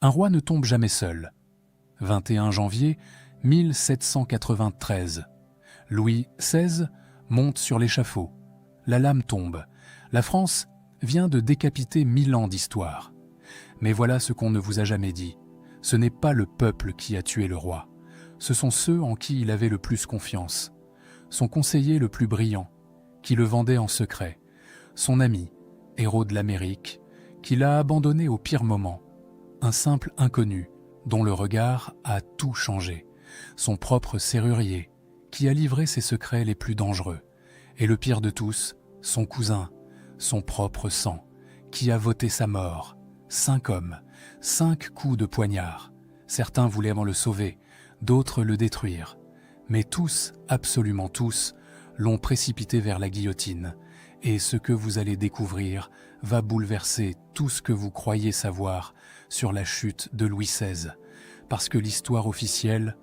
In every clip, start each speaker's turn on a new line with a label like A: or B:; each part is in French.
A: Un roi ne tombe jamais seul. 21 janvier 1793. Louis XVI monte sur l'échafaud. La lame tombe. La France vient de décapiter 1000 ans d'histoire. Mais voilà ce qu'on ne vous a jamais dit. Ce n'est pas le peuple qui a tué le roi. Ce sont ceux en qui il avait le plus confiance. Son conseiller le plus brillant, qui le vendait en secret. Son ami, héros de l'Amérique, qui l'a abandonné au pire moment. Un simple inconnu, dont le regard a tout changé. Son propre serrurier, qui a livré ses secrets les plus dangereux. Et le pire de tous, son cousin, son propre sang, qui a voté sa mort. 5 hommes, 5 coups de poignard. Certains voulaient le sauver, d'autres le détruire. Mais tous, absolument tous, l'ont précipité vers la guillotine. Et ce que vous allez découvrir va bouleverser tout ce que vous croyez savoir sur la chute de Louis XVI. Parce que l'histoire officielle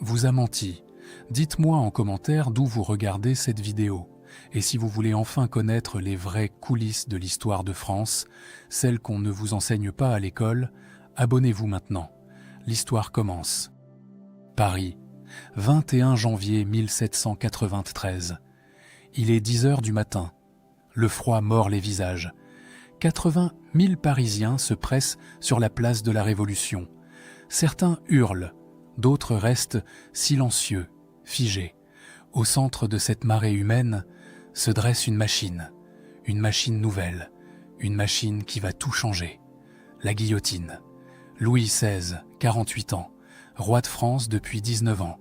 A: vous a menti. Dites-moi en commentaire d'où vous regardez cette vidéo. Et si vous voulez enfin connaître les vraies coulisses de l'histoire de France, celles qu'on ne vous enseigne pas à l'école, abonnez-vous maintenant. L'histoire commence. Paris, 21 janvier 1793. Il est 10 heures du matin. Le froid mord les visages. 80 000 Parisiens se pressent sur la place de la Révolution. Certains hurlent, d'autres restent silencieux, figés. Au centre de cette marée humaine se dresse une machine nouvelle, une machine qui va tout changer. La guillotine. Louis XVI, 48 ans, roi de France depuis 19 ans,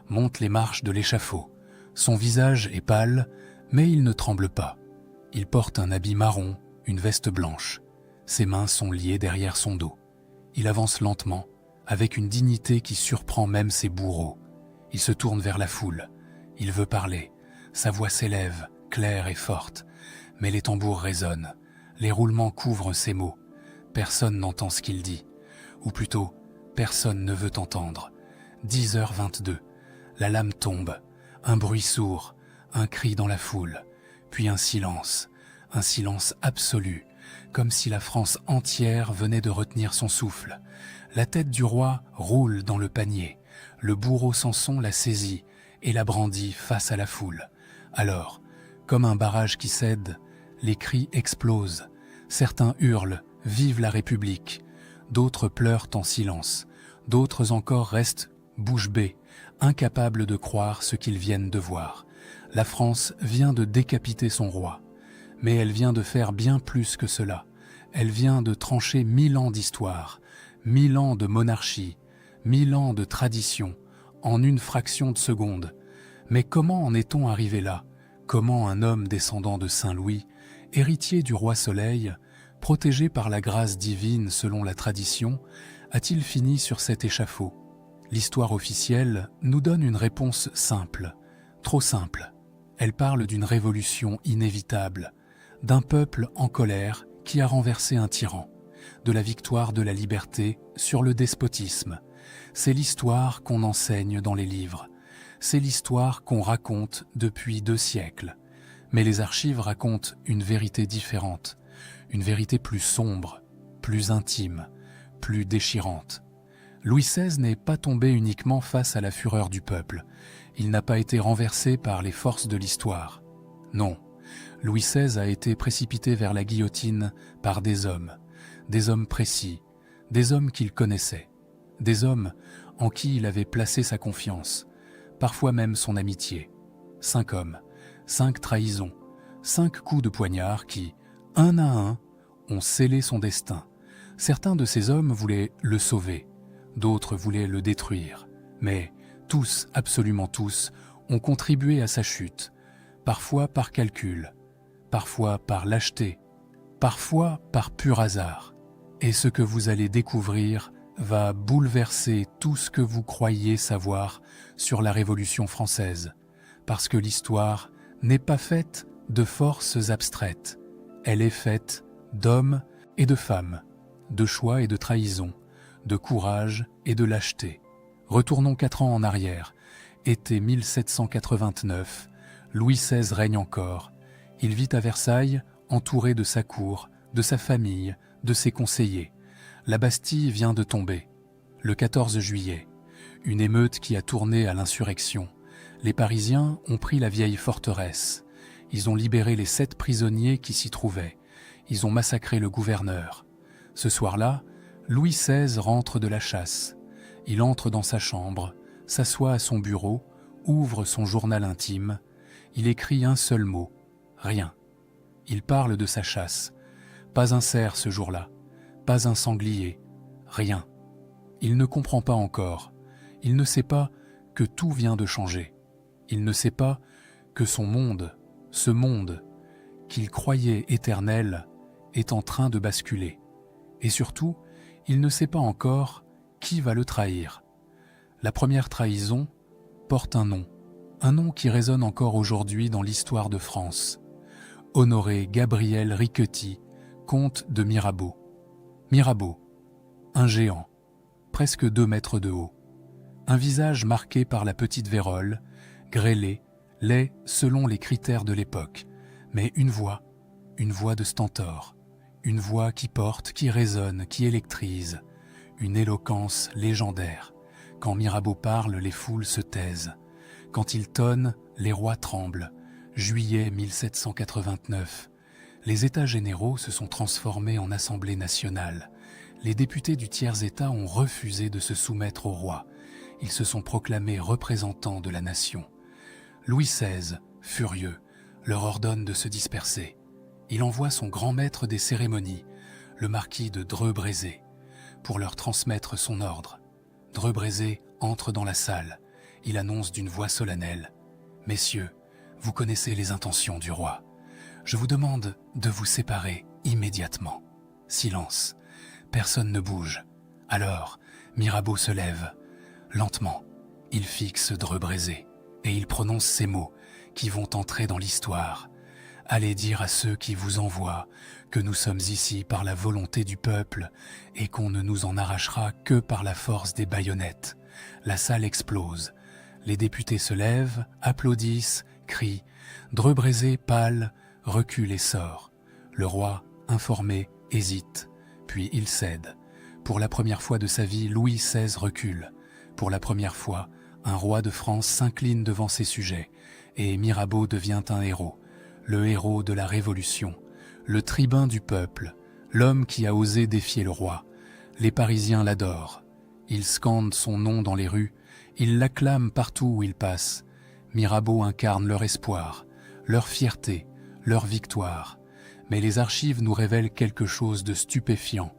A: monte les marches de l'échafaud. Son visage est pâle, mais il ne tremble pas. Il porte un habit marron, une veste blanche. Ses mains sont liées derrière son dos. Il avance lentement, avec une dignité qui surprend même ses bourreaux. Il se tourne vers la foule. Il veut parler. Sa voix s'élève, claire et forte. Mais les tambours résonnent. Les roulements couvrent ses mots. Personne n'entend ce qu'il dit. Ou plutôt, personne ne veut entendre. 10h22. La lame tombe. Un bruit sourd. Un cri dans la foule. Puis un silence absolu, comme si la France entière venait de retenir son souffle. La tête du roi roule dans le panier. Le bourreau Samson la saisit et la brandit face à la foule. Alors, comme un barrage qui cède, les cris explosent. Certains hurlent « Vive la République !» D'autres pleurent en silence. D'autres encore restent bouche bée, incapables de croire ce qu'ils viennent de voir. La France vient de décapiter son roi. Mais elle vient de faire bien plus que cela. Elle vient de trancher 1000 ans d'histoire, 1000 ans de monarchie, 1000 ans de tradition, en une fraction de seconde. Mais comment en est-on arrivé là? Comment un homme descendant de Saint-Louis, héritier du roi Soleil, protégé par la grâce divine selon la tradition, a-t-il fini sur cet échafaud? L'histoire officielle nous donne une réponse simple, trop simple. Elle parle d'une révolution inévitable, d'un peuple en colère qui a renversé un tyran, de la victoire de la liberté sur le despotisme. C'est l'histoire qu'on enseigne dans les livres. C'est l'histoire qu'on raconte depuis 2 siècles. Mais les archives racontent une vérité différente, une vérité plus sombre, plus intime, plus déchirante. Louis XVI n'est pas tombé uniquement face à la fureur du peuple. Il n'a pas été renversé par les forces de l'histoire. Non, Louis XVI a été précipité vers la guillotine par des hommes précis, des hommes qu'il connaissait, des hommes en qui il avait placé sa confiance, parfois même son amitié. 5 hommes, 5 trahisons, 5 coups de poignard qui, un à un, ont scellé son destin. Certains de ces hommes voulaient le sauver, d'autres voulaient le détruire, mais tous, absolument tous, ont contribué à sa chute, parfois par calcul, parfois par lâcheté, parfois par pur hasard. Et ce que vous allez découvrir va bouleverser tout ce que vous croyiez savoir sur la Révolution française, parce que l'histoire n'est pas faite de forces abstraites, elle est faite d'hommes et de femmes, de choix et de trahison, de courage et de lâcheté. Retournons 4 ans en arrière, été 1789, Louis XVI règne encore. Il vit à Versailles, entouré de sa cour, de sa famille, de ses conseillers. La Bastille vient de tomber, le 14 juillet. Une émeute qui a tourné à l'insurrection. Les Parisiens ont pris la vieille forteresse. Ils ont libéré les 7 prisonniers qui s'y trouvaient. Ils ont massacré le gouverneur. Ce soir-là, Louis XVI rentre de la chasse. Il entre dans sa chambre, s'assoit à son bureau, ouvre son journal intime. Il écrit un seul mot, rien. Il parle de sa chasse. Pas un cerf ce jour-là, pas un sanglier, rien. Il ne comprend pas encore. Il ne sait pas que tout vient de changer. Il ne sait pas que son monde, ce monde qu'il croyait éternel, est en train de basculer. Et surtout, il ne sait pas encore qui va le trahir. La première trahison porte un nom qui résonne encore aujourd'hui dans l'histoire de France. Honoré Gabriel Riquetti, comte de Mirabeau. Mirabeau, un géant, presque 2 mètres de haut. Un visage marqué par la petite vérole, grêlé, laid selon les critères de l'époque, mais une voix de stentor, une voix qui porte, qui résonne, qui électrise, une éloquence légendaire. Quand Mirabeau parle, les foules se taisent. Quand il tonne, les rois tremblent. Juillet 1789. Les États généraux se sont transformés en Assemblée nationale. Les députés du tiers-État ont refusé de se soumettre au roi. Ils se sont proclamés représentants de la nation. Louis XVI, furieux, leur ordonne de se disperser. Il envoie son grand maître des cérémonies, le marquis de Dreux-Brézé, pour leur transmettre son ordre. Dreux-Brézé entre dans la salle. Il annonce d'une voix solennelle « Messieurs, vous connaissez les intentions du roi. Je vous demande de vous séparer immédiatement. » Silence. Personne ne bouge. Alors, Mirabeau se lève. Lentement, il fixe Dreux-Brézé et il prononce ces mots qui vont entrer dans l'histoire. « Allez dire à ceux qui vous envoient que nous sommes ici par la volonté du peuple et qu'on ne nous en arrachera que par la force des baïonnettes. » La salle explose. Les députés se lèvent, applaudissent, crient. Dreux-Brézé, pâle, recule et sort. Le roi, informé, hésite. Puis il cède. Pour la première fois de sa vie, Louis XVI recule. Pour la première fois, un roi de France s'incline devant ses sujets. Et Mirabeau devient un héros. Le héros de la Révolution. Le tribun du peuple. L'homme qui a osé défier le roi. Les Parisiens l'adorent. Ils scandent son nom dans les rues. Ils l'acclament partout où il passe. Mirabeau incarne leur espoir, leur fierté, leur victoire. Mais les archives nous révèlent quelque chose de stupéfiant,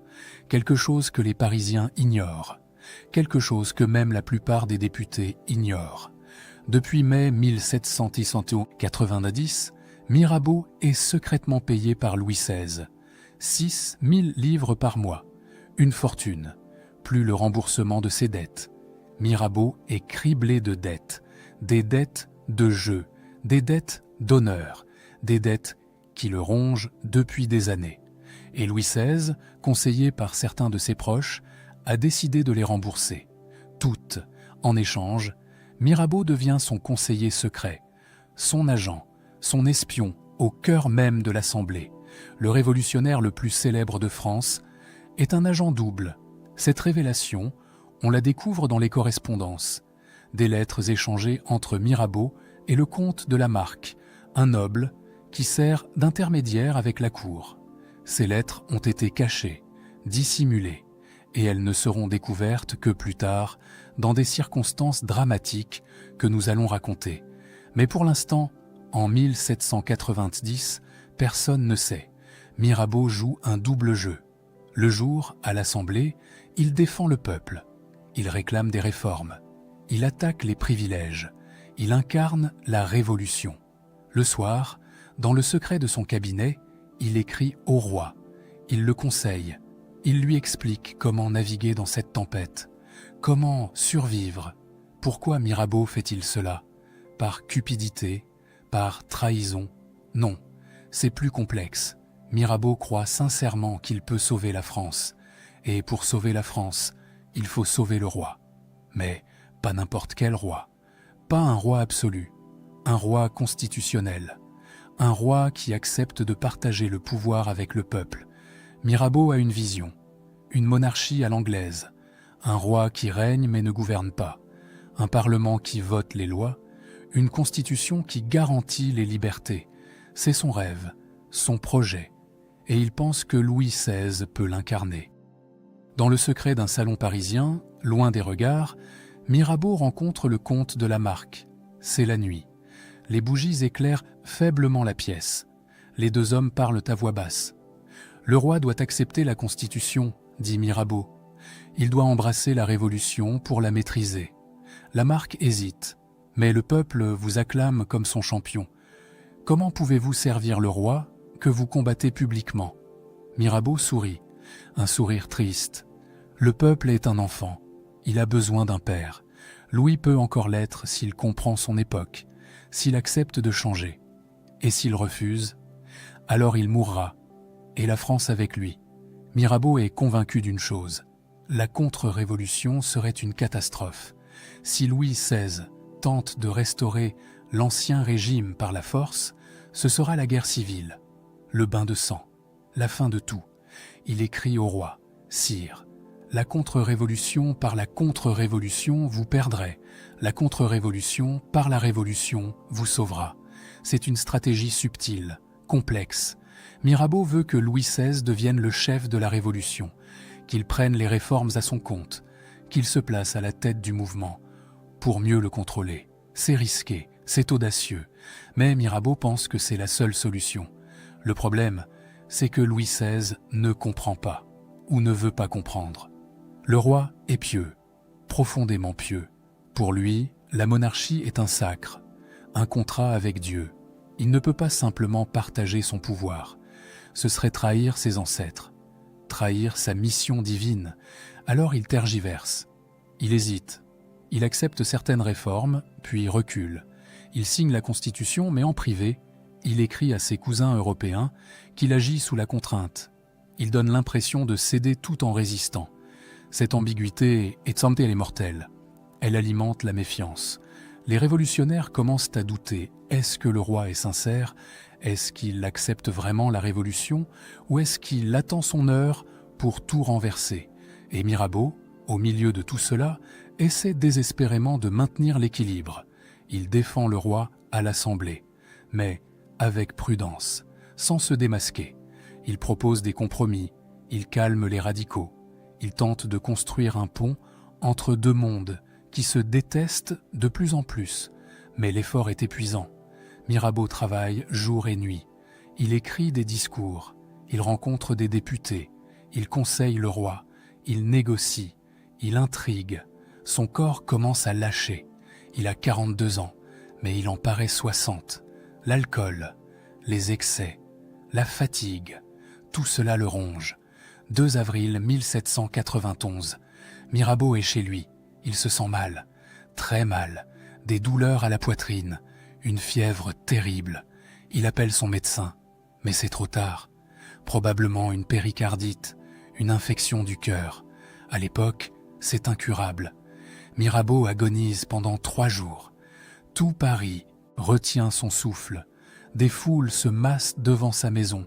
A: quelque chose que les Parisiens ignorent, quelque chose que même la plupart des députés ignorent. Depuis mai 1790, Mirabeau est secrètement payé par Louis XVI. 6 000 livres par mois, une fortune, plus le remboursement de ses dettes. Mirabeau est criblé de dettes, des dettes de jeu, des dettes d'honneur, des dettes qui le rongent depuis des années. Et Louis XVI, conseillé par certains de ses proches, a décidé de les rembourser. Toutes. En échange, Mirabeau devient son conseiller secret, son agent, son espion au cœur même de l'Assemblée. Le révolutionnaire le plus célèbre de France est un agent double. Cette révélation, on la découvre dans les correspondances, des lettres échangées entre Mirabeau et le comte de la Marque, un noble qui sert d'intermédiaire avec la cour. Ces lettres ont été cachées, dissimulées, et elles ne seront découvertes que plus tard, dans des circonstances dramatiques que nous allons raconter. Mais pour l'instant, en 1790, personne ne sait. Mirabeau joue un double jeu. Le jour, à l'Assemblée, il défend le peuple. Il réclame des réformes. Il attaque les privilèges. Il incarne la révolution. Le soir, dans le secret de son cabinet, il écrit au roi. Il le conseille. Il lui explique comment naviguer dans cette tempête. Comment survivre. Pourquoi Mirabeau fait-il cela? Par cupidité? Par trahison? Non, c'est plus complexe. Mirabeau croit sincèrement qu'il peut sauver la France. Et pour sauver la France, il faut sauver le roi. Mais pas n'importe quel roi. Pas un roi absolu. Un roi constitutionnel. Un roi qui accepte de partager le pouvoir avec le peuple. Mirabeau a une vision. une monarchie à l'anglaise, un roi qui règne mais ne gouverne pas, un parlement qui vote les lois, une constitution qui garantit les libertés. C'est son rêve, son projet, et il pense que Louis XVI peut l'incarner. Dans le secret d'un salon parisien, loin des regards, Mirabeau rencontre le comte de la Marque. C'est la nuit. Les bougies éclairent faiblement la pièce. Les deux hommes parlent à voix basse. Le roi doit accepter la Constitution, dit Mirabeau. Il doit embrasser la Révolution pour la maîtriser. La Marque hésite, mais le peuple vous acclame comme son champion. Comment pouvez-vous servir le roi que vous combattez publiquement? Mirabeau sourit, un sourire triste. Le peuple est un enfant, il a besoin d'un père. Louis peut encore l'être s'il comprend son époque, s'il accepte de changer. Et s'il refuse, alors il mourra, et la France avec lui. Mirabeau est convaincu d'une chose, la contre-révolution serait une catastrophe. Si Louis XVI tente de restaurer l'ancien régime par la force, ce sera la guerre civile, le bain de sang, la fin de tout. Il écrit au roi, « Sire, la contre-révolution par la contre-révolution vous perdrez, la contre-révolution par la révolution vous sauvera. » C'est une stratégie subtile, complexe. Mirabeau veut que Louis XVI devienne le chef de la révolution, qu'il prenne les réformes à son compte, qu'il se place à la tête du mouvement, pour mieux le contrôler. C'est risqué, c'est audacieux, mais Mirabeau pense que c'est la seule solution. Le problème, c'est que Louis XVI ne comprend pas, ou ne veut pas comprendre. Le roi est pieux, profondément pieux. Pour lui, la monarchie est un sacre, un contrat avec Dieu. Il ne peut pas simplement partager son pouvoir. Ce serait trahir ses ancêtres, trahir sa mission divine. Alors il tergiverse, il hésite. Il accepte certaines réformes, puis recule. Il signe la Constitution, mais en privé, il écrit à ses cousins européens qu'il agit sous la contrainte. Il donne l'impression de céder tout en résistant. Cette ambiguïté est mortelle. Elle alimente la méfiance. Les révolutionnaires commencent à douter. Est-ce que le roi est sincère? Est-ce qu'il accepte vraiment la révolution? Ou est-ce qu'il attend son heure pour tout renverser? Et Mirabeau, au milieu de tout cela, essaie désespérément de maintenir l'équilibre. Il défend le roi à l'Assemblée, mais avec prudence, sans se démasquer. Il propose des compromis, il calme les radicaux. Il tente de construire un pont entre deux mondes qui se détestent de plus en plus. Mais l'effort est épuisant. Mirabeau travaille jour et nuit. Il écrit des discours, il rencontre des députés, il conseille le roi, il négocie, il intrigue. Son corps commence à lâcher. Il a 42 ans, mais il en paraît 60. L'alcool, les excès, la fatigue, tout cela le ronge. 2 avril 1791. Mirabeau est chez lui. Il se sent mal, très mal, des douleurs à la poitrine, une fièvre terrible. Il appelle son médecin, mais c'est trop tard. Probablement une péricardite, une infection du cœur. À l'époque, c'est incurable. Mirabeau agonise pendant 3 jours. Tout Paris retient son souffle. Des foules se massent devant sa maison.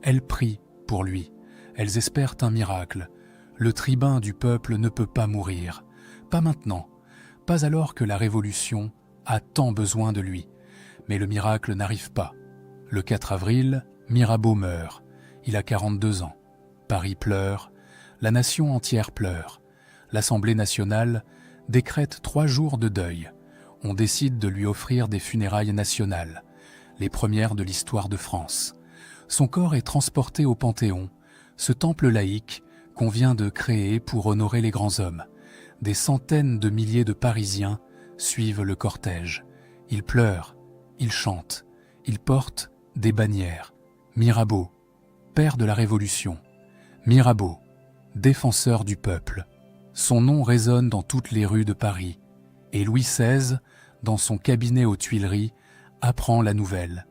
A: Elles prient pour lui. Elles espèrent un miracle. Le tribun du peuple ne peut pas mourir. Pas maintenant. Pas alors que la Révolution a tant besoin de lui. Mais le miracle n'arrive pas. Le 4 avril, Mirabeau meurt. Il a 42 ans. Paris pleure. La nation entière pleure. L'Assemblée nationale décrète 3 jours de deuil. On décide de lui offrir des funérailles nationales, les premières de l'histoire de France. Son corps est transporté au Panthéon, ce temple laïque qu'on vient de créer pour honorer les grands hommes. Des centaines de milliers de Parisiens suivent le cortège. Ils pleurent, ils chantent, ils portent des bannières. Mirabeau, père de la Révolution. Mirabeau, défenseur du peuple. Son nom résonne dans toutes les rues de Paris. Et Louis XVI, dans son cabinet aux Tuileries, apprend la nouvelle.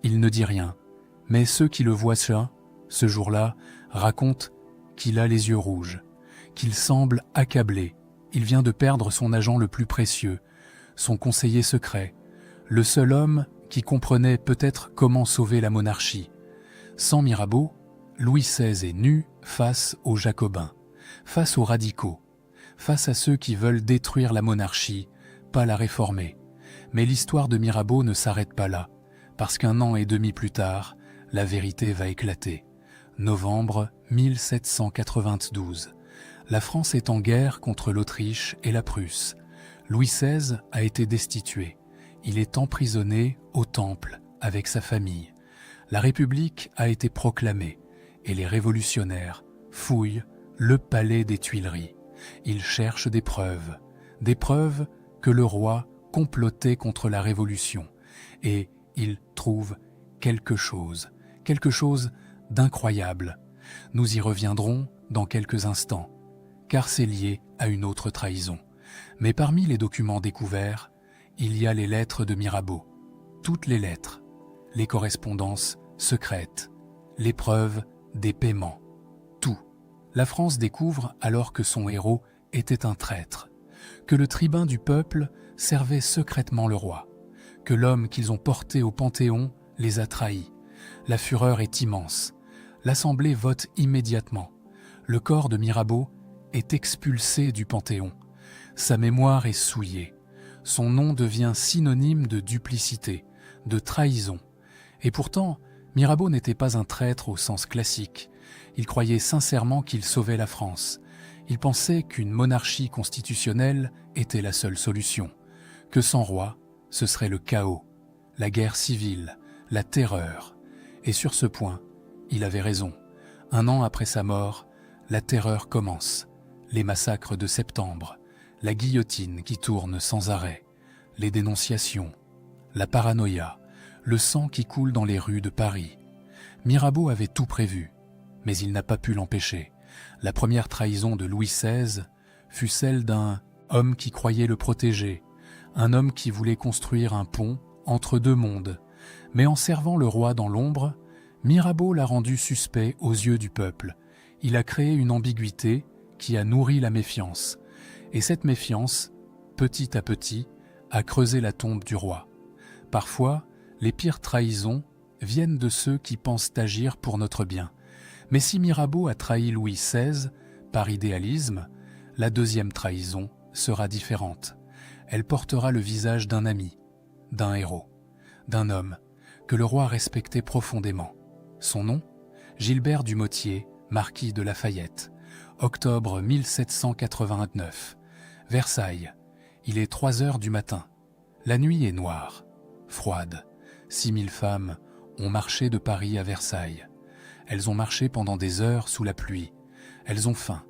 A: Il ne dit rien, mais ceux qui le voient ce jour-là, racontent qu'il a les yeux rouges, qu'il semble accablé. Il vient de perdre son agent le plus précieux, son conseiller secret, le seul homme qui comprenait peut-être comment sauver la monarchie. Sans Mirabeau, Louis XVI est nu face aux Jacobins. face aux radicaux, face à ceux qui veulent détruire la monarchie, pas la réformer. Mais l'histoire de Mirabeau ne s'arrête pas là, parce qu'un an et demi plus tard, la vérité va éclater. Novembre 1792. La France est en guerre contre l'Autriche et la Prusse. Louis XVI a été destitué. Il est emprisonné au Temple avec sa famille. La République a été proclamée et les révolutionnaires fouillent le palais des Tuileries. Ils cherchent des preuves que le roi complotait contre la Révolution. Et ils trouvent quelque chose d'incroyable. Nous y reviendrons dans quelques instants, car c'est lié à une autre trahison. Mais parmi les documents découverts, il y a les lettres de Mirabeau. Toutes les lettres, les correspondances secrètes, les preuves des paiements, tout. La France découvre alors que son héros était un traître, que le tribun du peuple servait secrètement le roi, que l'homme qu'ils ont porté au Panthéon les a trahis. La fureur est immense. L'Assemblée vote immédiatement. Le corps de Mirabeau est expulsé du Panthéon. Sa mémoire est souillée. Son nom devient synonyme de duplicité, de trahison. Et pourtant, Mirabeau n'était pas un traître au sens classique. Il croyait sincèrement qu'il sauvait la France. Il pensait qu'une monarchie constitutionnelle était la seule solution, que sans roi, ce serait le chaos, la guerre civile, la terreur. Et sur ce point, il avait raison. Un an après sa mort, la terreur commence. Les massacres de septembre, la guillotine qui tourne sans arrêt, les dénonciations, la paranoïa, le sang qui coule dans les rues de Paris. Mirabeau avait tout prévu, mais il n'a pas pu l'empêcher. La première trahison de Louis XVI fut celle d'un homme qui croyait le protéger, un homme qui voulait construire un pont entre deux mondes. Mais en servant le roi dans l'ombre, Mirabeau l'a rendu suspect aux yeux du peuple. Il a créé une ambiguïté qui a nourri la méfiance. Et cette méfiance, petit à petit, a creusé la tombe du roi. Parfois, les pires trahisons viennent de ceux qui pensent agir pour notre bien. Mais si Mirabeau a trahi Louis XVI par idéalisme, la deuxième trahison sera différente. Elle portera le visage d'un ami, d'un héros, d'un homme que le roi respectait profondément. Son nom ? Gilbert du Motier, marquis de Lafayette. Octobre 1789. Versailles. Il est 3 heures du matin. La nuit est noire, froide. 6000 femmes ont marché de Paris à Versailles. Elles ont marché pendant des heures sous la pluie. Elles ont faim.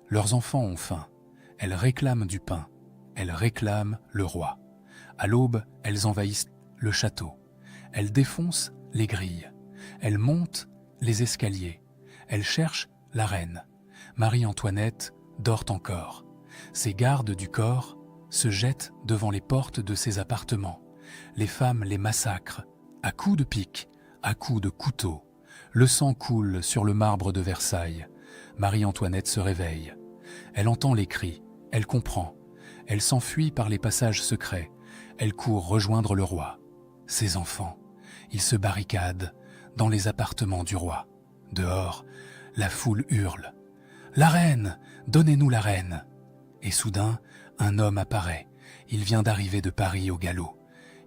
A: Leurs enfants ont faim. Elles réclament du pain. Elles réclament le roi. À l'aube, elles envahissent le château. Elles défoncent les grilles. Elles montent les escaliers. Elles cherchent la reine. Marie-Antoinette dort encore. Ses gardes du corps se jettent devant les portes de ses appartements. Les femmes les massacrent, à coups de pique, à coups de couteau. Le sang coule sur le marbre de Versailles. Marie-Antoinette se réveille. Elle entend les cris, elle comprend. Elle s'enfuit par les passages secrets. Elle court rejoindre le roi. Ses enfants, ils se barricadent dans les appartements du roi. Dehors, la foule hurle. « La reine! Donnez-nous la reine !» Et soudain, un homme apparaît. Il vient d'arriver de Paris au galop.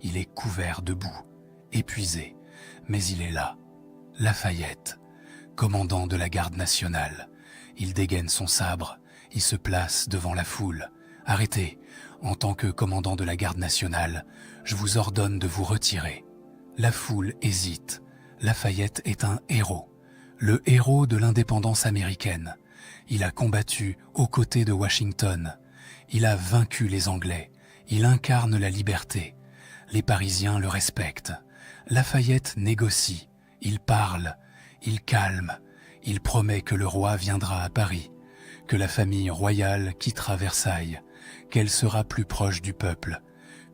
A: Il est couvert de boue, épuisé, mais il est là. Lafayette, commandant de la garde nationale. Il dégaine son sabre, il se place devant la foule. « Arrêtez, en tant que commandant de la garde nationale, je vous ordonne de vous retirer. » La foule hésite. Lafayette est un héros, le héros de l'indépendance américaine. Il a combattu aux côtés de Washington. Il a vaincu les Anglais. Il incarne la liberté. Les Parisiens le respectent. Lafayette négocie. Il parle. Il calme. Il promet que le roi viendra à Paris, que la famille royale quittera Versailles, qu'elle sera plus proche du peuple.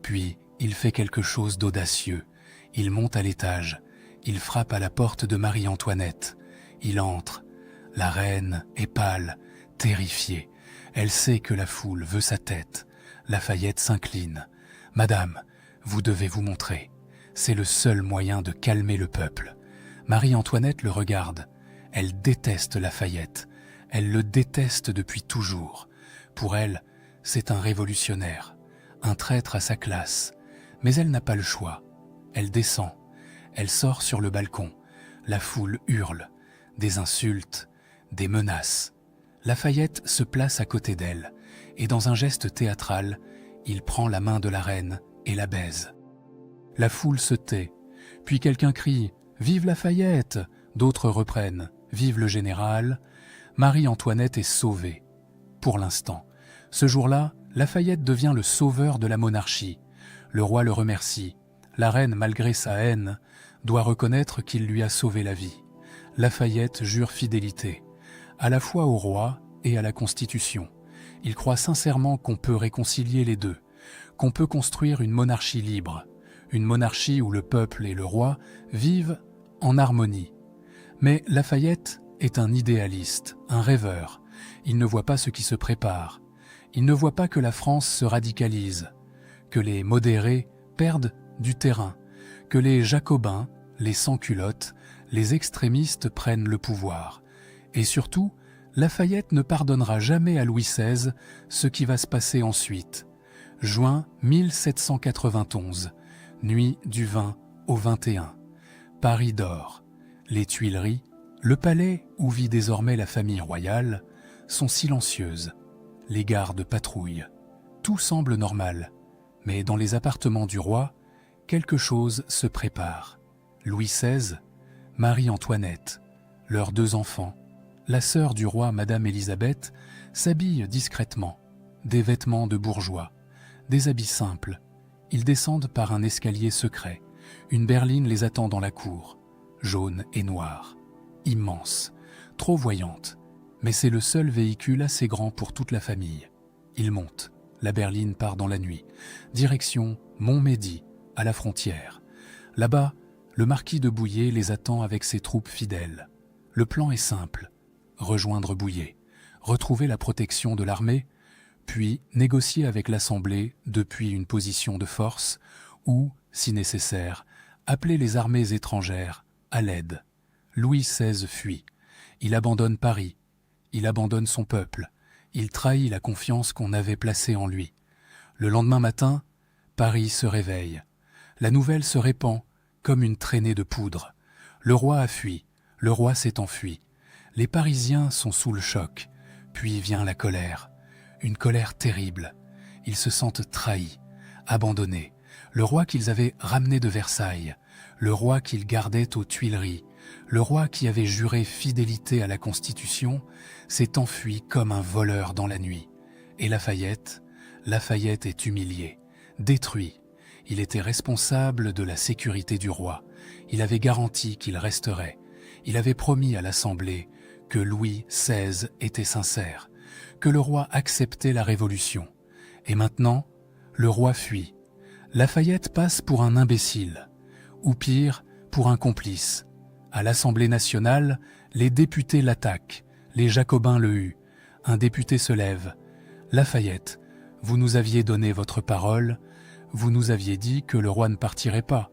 A: Puis, il fait quelque chose d'audacieux. Il monte à l'étage. Il frappe à la porte de Marie-Antoinette. Il entre. La reine est pâle, terrifiée. Elle sait que la foule veut sa tête. Lafayette s'incline. « Madame, vous devez vous montrer. C'est le seul moyen de calmer le peuple. » Marie-Antoinette le regarde. Elle déteste Lafayette. Elle le déteste depuis toujours. Pour elle, c'est un révolutionnaire, un traître à sa classe. Mais elle n'a pas le choix. Elle descend. Elle sort sur le balcon. La foule hurle. Des insultes, des menaces. Lafayette se place à côté d'elle et dans un geste théâtral, il prend la main de la reine et la baise. La foule se tait. Puis quelqu'un crie « Vive Lafayette !» D'autres reprennent « Vive le général !» Marie-Antoinette est sauvée. Pour l'instant. Ce jour-là, Lafayette devient le sauveur de la monarchie. Le roi le remercie. La reine, malgré sa haine, doit reconnaître qu'il lui a sauvé la vie. Lafayette jure fidélité, à la fois au roi et à la Constitution. Il croit sincèrement qu'on peut réconcilier les deux, qu'on peut construire une monarchie libre, une monarchie où le peuple et le roi vivent en harmonie. Mais Lafayette est un idéaliste, un rêveur. Il ne voit pas ce qui se prépare. Il ne voit pas que la France se radicalise, que les modérés perdent du terrain, que les jacobins, les sans-culottes, les extrémistes prennent le pouvoir. Et surtout, Lafayette ne pardonnera jamais à Louis XVI ce qui va se passer ensuite. Juin 1791, nuit du 20 au 21. Paris dort. Les Tuileries, le palais où vit désormais la famille royale, sont silencieuses. Les gardes patrouillent. Tout semble normal. Mais dans les appartements du roi, quelque chose se prépare. Louis XVI, Marie-Antoinette, leurs 2 enfants, la sœur du roi, Madame Élisabeth, s'habillent discrètement, des vêtements de bourgeois, des habits simples. Ils descendent par un escalier secret. Une berline les attend dans la cour, jaune et noire, immense, trop voyante. Mais c'est le seul véhicule assez grand pour toute la famille. Ils montent. La berline part dans la nuit. Direction Montmédy, à la frontière. Là-bas, le marquis de Bouillé les attend avec ses troupes fidèles. Le plan est simple. Rejoindre Bouillé, retrouver la protection de l'armée, puis négocier avec l'Assemblée depuis une position de force ou, si nécessaire, appeler les armées étrangères à l'aide. Louis XVI fuit. Il abandonne Paris. Il abandonne son peuple. Il trahit la confiance qu'on avait placée en lui. Le lendemain matin, Paris se réveille. La nouvelle se répand comme une traînée de poudre. Le roi a fui, le roi s'est enfui. Les Parisiens sont sous le choc. Puis vient la colère. Une colère terrible. Ils se sentent trahis, abandonnés. Le roi qu'ils avaient ramené de Versailles, le roi qu'ils gardaient aux Tuileries, le roi qui avait juré fidélité à la Constitution, s'est enfui comme un voleur dans la nuit. Et Lafayette est humilié, détruit. Il était responsable de la sécurité du roi. Il avait garanti qu'il resterait. Il avait promis à l'Assemblée que Louis XVI était sincère, que le roi acceptait la Révolution. Et maintenant, le roi fuit. Lafayette passe pour un imbécile, ou pire, pour un complice. À l'Assemblée nationale, les députés l'attaquent, les jacobins le huent. Un député se lève. « Lafayette, vous nous aviez donné votre parole, vous nous aviez dit que le roi ne partirait pas. »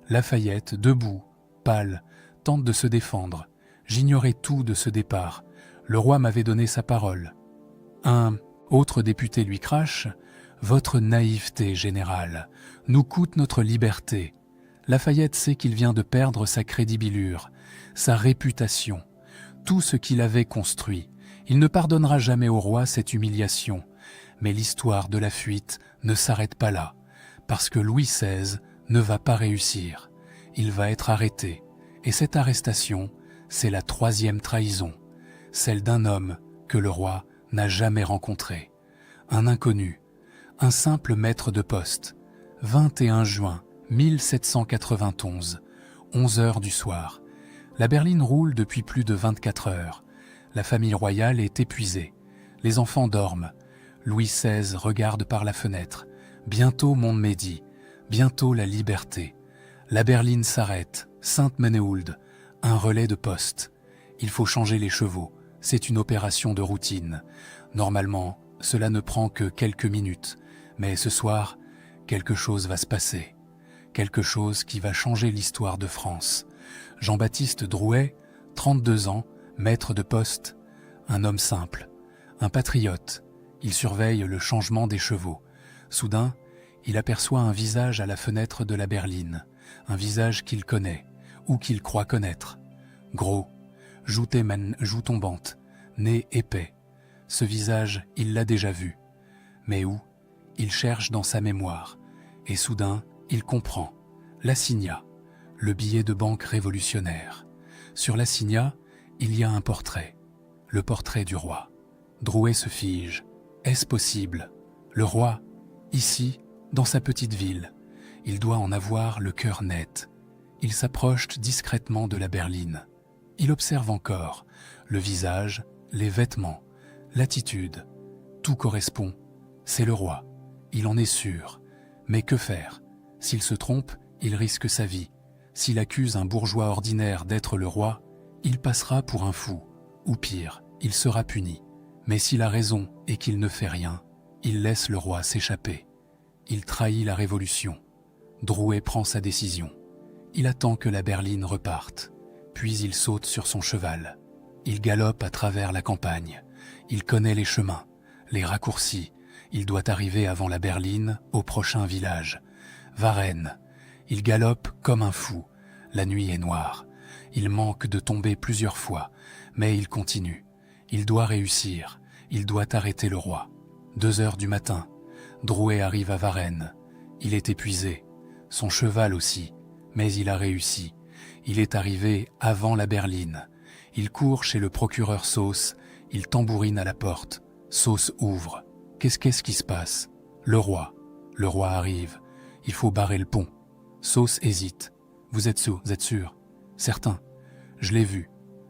A: Lafayette, debout, pâle, tente de se défendre. « J'ignorais tout de ce départ. Le roi m'avait donné sa parole. » Un autre député lui crache « Votre naïveté, général, nous coûte notre liberté. » Lafayette sait qu'il vient de perdre sa crédibilure, sa réputation, tout ce qu'il avait construit. Il ne pardonnera jamais au roi cette humiliation. Mais l'histoire de la fuite ne s'arrête pas là, parce que Louis XVI ne va pas réussir. Il va être arrêté. Et cette arrestation, c'est la 3e trahison, celle d'un homme que le roi n'a jamais rencontré. Un inconnu, un simple maître de poste. 21 juin 1791, 11 heures du soir. La berline roule depuis plus de 24 heures. La famille royale est épuisée. Les enfants dorment. Louis XVI regarde par la fenêtre. Bientôt Montmédy, bientôt la liberté. La berline s'arrête, Sainte-Menehould, un relais de poste. Il faut changer les chevaux, c'est une opération de routine. Normalement, cela ne prend que quelques minutes, mais ce soir, quelque chose va se passer. Quelque chose qui va changer l'histoire de France. Jean-Baptiste Drouet, 32 ans, maître de poste, Un homme simple, un patriote. Il surveille le changement des chevaux. Soudain, il aperçoit un visage à la fenêtre de la berline, un visage qu'il connaît, ou qu'il croit connaître. Gros, joue tombante, nez épais. Ce visage, il l'a déjà vu. Mais où? Il cherche dans sa mémoire. Et soudain, il comprend. L'assignat, le billet de banque révolutionnaire. Sur l'assignat, il y a un portrait. Le portrait du roi. Drouet se fige. Est-ce possible? Le roi, ici, dans sa petite ville, il doit en avoir le cœur net. Il s'approche discrètement de la berline. Il observe encore le visage, les vêtements, l'attitude. Tout correspond. C'est le roi. Il en est sûr. Mais que faire? S'il se trompe, il risque sa vie. S'il accuse un bourgeois ordinaire d'être le roi, il passera pour un fou. Ou pire, il sera puni. Mais s'il a raison et qu'il ne fait rien, il laisse le roi s'échapper. Il trahit la révolution. Drouet prend sa décision. Il attend que la berline reparte. Puis il saute sur son cheval. Il galope à travers la campagne. Il connaît les chemins, les raccourcis. Il doit arriver avant la berline, au prochain village. Varennes. Il galope comme un fou. La nuit est noire. Il manque de tomber plusieurs fois, mais il continue. Il doit réussir. Il doit arrêter le roi. 2 heures du matin. Drouet arrive à Varennes. Il est épuisé. Son cheval aussi. Mais il a réussi. Il est arrivé avant la berline. Il court chez le procureur Sauce. Il tambourine à la porte. Sauce ouvre. Qu'est-ce qui se passe? Le roi. Le roi arrive. Il faut barrer le pont. Sauce hésite. Vous êtes sûr? Certain. Je l'ai vu.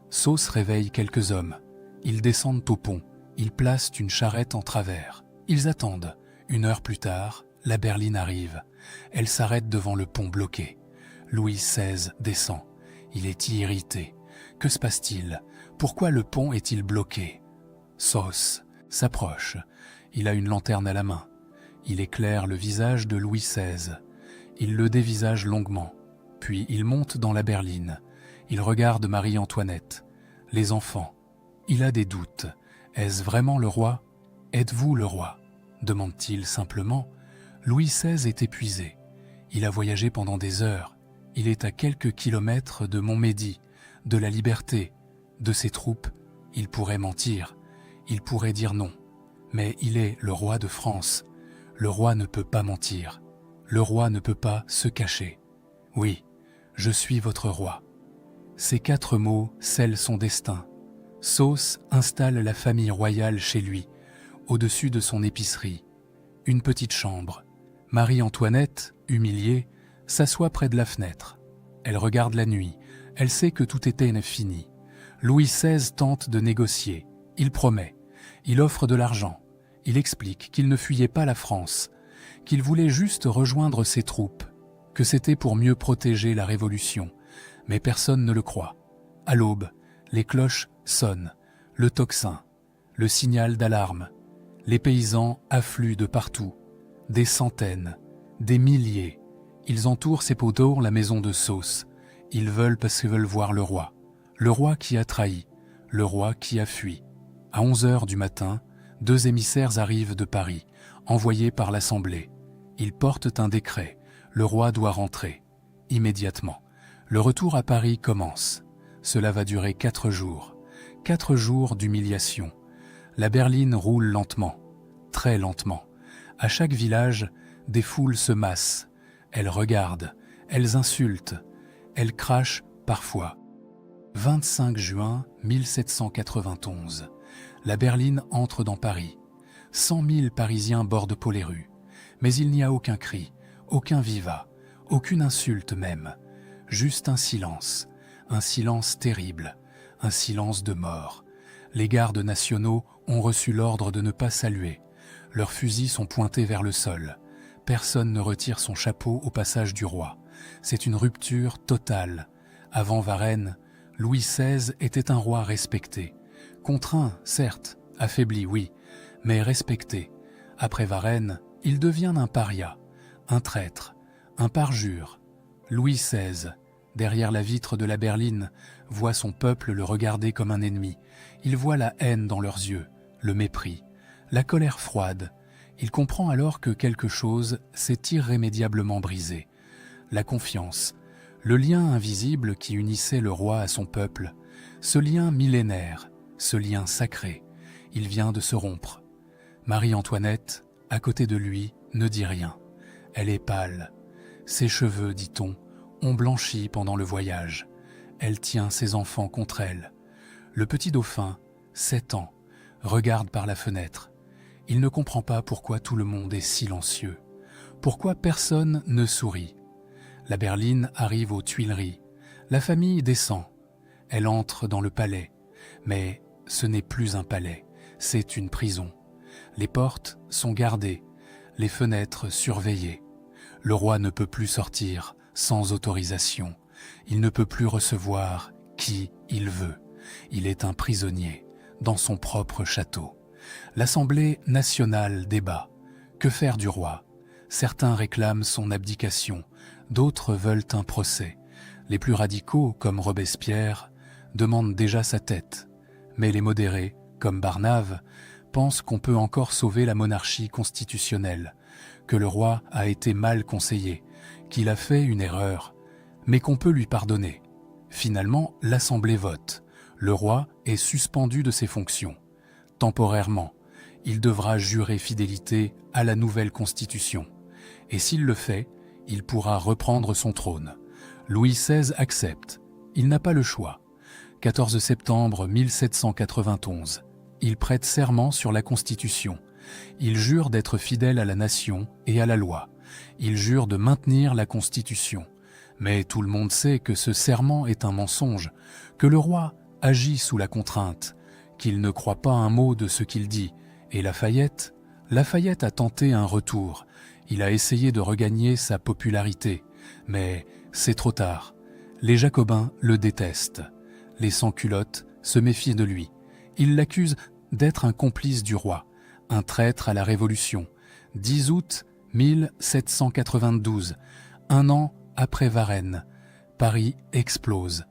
A: Sauce réveille quelques hommes. Ils descendent au pont. Ils placent une charrette en travers. Ils attendent. 1 heure plus tard, la berline arrive. Elle s'arrête devant le pont bloqué. Louis XVI descend. Il est irrité. Que se passe-t-il? Pourquoi le pont est-il bloqué? Sauce s'approche. Il a une lanterne à la main. Il éclaire le visage de Louis XVI. Il le dévisage longuement. Puis il monte dans la berline. Il regarde Marie-Antoinette. Les enfants. Il a des doutes. Est-ce vraiment le roi? Êtes-vous le roi? Demande-t-il simplement. Louis XVI est épuisé. Il a voyagé pendant des heures. Il est à quelques kilomètres de Montmédy, de la Liberté, de ses troupes. Il pourrait mentir. Il pourrait dire non. Mais il est le roi de France. Le roi ne peut pas mentir. Le roi ne peut pas se cacher. Oui, je suis votre roi. Ces 4 mots scellent son destin. Sauce installe la famille royale chez lui, au-dessus de son épicerie. Une petite chambre. Marie-Antoinette, humiliée, s'assoit près de la fenêtre. Elle regarde la nuit. Elle sait que tout était fini. Louis XVI tente de négocier. Il promet. Il offre de l'argent. Il explique qu'il ne fuyait pas la France, qu'il voulait juste rejoindre ses troupes, que c'était pour mieux protéger la Révolution. Mais personne ne le croit. À l'aube, les cloches sonnent, le tocsin, le signal d'alarme. Les paysans affluent de partout. Des centaines, des milliers. Ils entourent ces poteaux la maison de Sauce. Ils veulent parce qu'ils veulent voir le roi qui a trahi, le roi qui a fui. À 11 heures du matin, 2 émissaires arrivent de Paris, envoyés par l'Assemblée. Ils portent un décret. Le roi doit rentrer. Immédiatement. Le retour à Paris commence. Cela va durer 4 jours. 4 jours d'humiliation. La berline roule lentement, très lentement. À chaque village, des foules se massent. Elles regardent, elles insultent, elles crachent parfois. 25 juin 1791. La berline entre dans Paris. 100 000 Parisiens bordent les rues. Mais il n'y a aucun cri, aucun vivat, aucune insulte même. Juste un silence terrible, un silence de mort. Les gardes nationaux ont reçu l'ordre de ne pas saluer. Leurs fusils sont pointés vers le sol. Personne ne retire son chapeau au passage du roi. C'est une rupture totale. Avant Varennes, Louis XVI était un roi respecté. Contraint, certes, affaibli, oui, mais respecté. Après Varennes, il devient un paria, un traître, un parjure. Louis XVI, derrière la vitre de la berline, voit son peuple le regarder comme un ennemi. Il voit la haine dans leurs yeux, le mépris, la colère froide. Il comprend alors que quelque chose s'est irrémédiablement brisé. La confiance, le lien invisible qui unissait le roi à son peuple, ce lien millénaire, ce lien sacré, il vient de se rompre. Marie-Antoinette, à côté de lui, ne dit rien. Elle est pâle. Ses cheveux, dit-on, ont blanchi pendant le voyage. Elle tient ses enfants contre elle. Le petit dauphin, 7 ans, regarde par la fenêtre. Il ne comprend pas pourquoi tout le monde est silencieux. Pourquoi personne ne sourit. La berline arrive aux Tuileries. La famille descend. Elle entre dans le palais. Mais ce n'est plus un palais, c'est une prison. Les portes sont gardées, les fenêtres surveillées. Le roi ne peut plus sortir sans autorisation. Il ne peut plus recevoir qui il veut. Il est un prisonnier dans son propre château. L'Assemblée nationale débat. Que faire du roi? Certains réclament son abdication, d'autres veulent un procès. Les plus radicaux, comme Robespierre, demandent déjà sa tête. Mais les modérés, comme Barnave, pensent qu'on peut encore sauver la monarchie constitutionnelle, que le roi a été mal conseillé, qu'il a fait une erreur, mais qu'on peut lui pardonner. Finalement, l'Assemblée vote. Le roi est suspendu de ses fonctions. Temporairement, il devra jurer fidélité à la nouvelle Constitution. Et s'il le fait, il pourra reprendre son trône. Louis XVI accepte. Il n'a pas le choix. 14 septembre 1791. Il prête serment sur la Constitution. Il jure d'être fidèle à la nation et à la loi. Il jure de maintenir la Constitution. Mais tout le monde sait que ce serment est un mensonge, que le roi agit sous la contrainte, qu'il ne croit pas un mot de ce qu'il dit. Et Lafayette a tenté un retour. Il a essayé de regagner sa popularité. Mais c'est trop tard. Les Jacobins le détestent. Les sans-culottes se méfient de lui. Ils l'accusent d'être un complice du roi, un traître à la Révolution. 10 août 1792, un an après Varennes, Paris explose.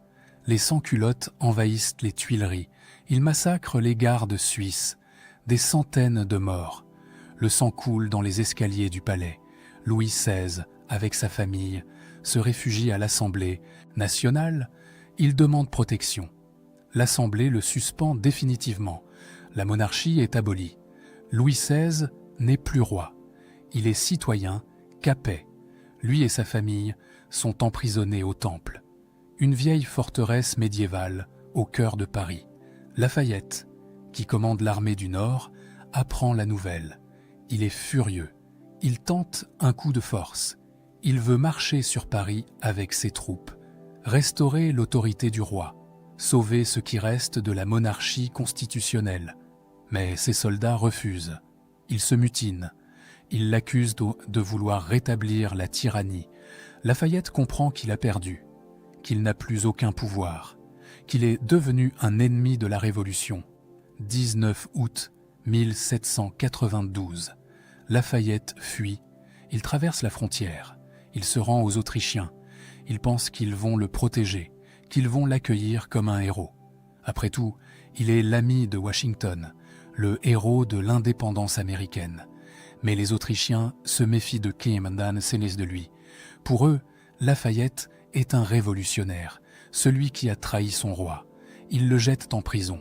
A: Les sans-culottes envahissent les Tuileries. Ils massacrent les gardes suisses. Des centaines de morts. Le sang coule dans les escaliers du palais. Louis XVI, avec sa famille, se réfugie à l'Assemblée nationale. Il demande protection. L'Assemblée le suspend définitivement. La monarchie est abolie. Louis XVI n'est plus roi. Il est citoyen, capet. Lui et sa famille sont emprisonnés au Temple, une vieille forteresse médiévale au cœur de Paris. Lafayette, qui commande l'armée du Nord, apprend la nouvelle. Il est furieux. Il tente un coup de force. Il veut marcher sur Paris avec ses troupes, restaurer l'autorité du roi, sauver ce qui reste de la monarchie constitutionnelle. Mais ses soldats refusent. Ils se mutinent. Ils l'accusent de vouloir rétablir la tyrannie. Lafayette comprend qu'il a perdu, qu'il n'a plus aucun pouvoir, qu'il est devenu un ennemi de la Révolution. 19 août 1792. Lafayette fuit. Il traverse la frontière. Il se rend aux Autrichiens. Il pense qu'ils vont le protéger, qu'ils vont l'accueillir comme un héros. Après tout, il est l'ami de Washington, le héros de l'indépendance américaine. Mais les Autrichiens se méfient de Kim de lui. Pour eux, Lafayette est un révolutionnaire, celui qui a trahi son roi. Ils le jettent en prison.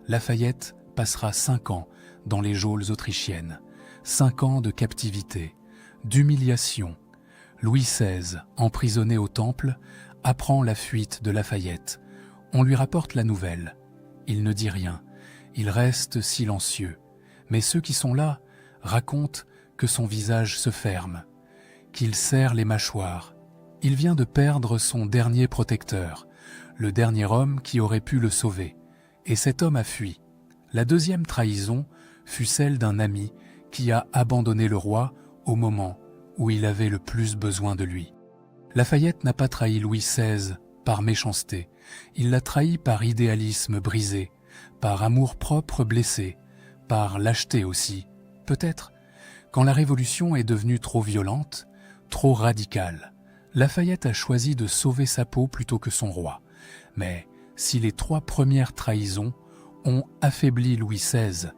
A: Lafayette passera 5 ans dans les geôles autrichiennes. 5 ans de captivité, d'humiliation. Louis XVI, emprisonné au Temple, apprend la fuite de Lafayette. On lui rapporte la nouvelle. Il ne dit rien. Il reste silencieux. Mais ceux qui sont là racontent que son visage se ferme, qu'il serre les mâchoires. Il vient de perdre son dernier protecteur, le dernier homme qui aurait pu le sauver. Et cet homme a fui. La deuxième trahison fut celle d'un ami qui a abandonné le roi au moment où il avait le plus besoin de lui. Lafayette n'a pas trahi Louis XVI par méchanceté. Il l'a trahi par idéalisme brisé, par amour-propre blessé, par lâcheté aussi. Peut-être, quand la Révolution est devenue trop violente, trop radicale, Lafayette a choisi de sauver sa peau plutôt que son roi. Mais si les 3 premières trahisons ont affaibli Louis XVI,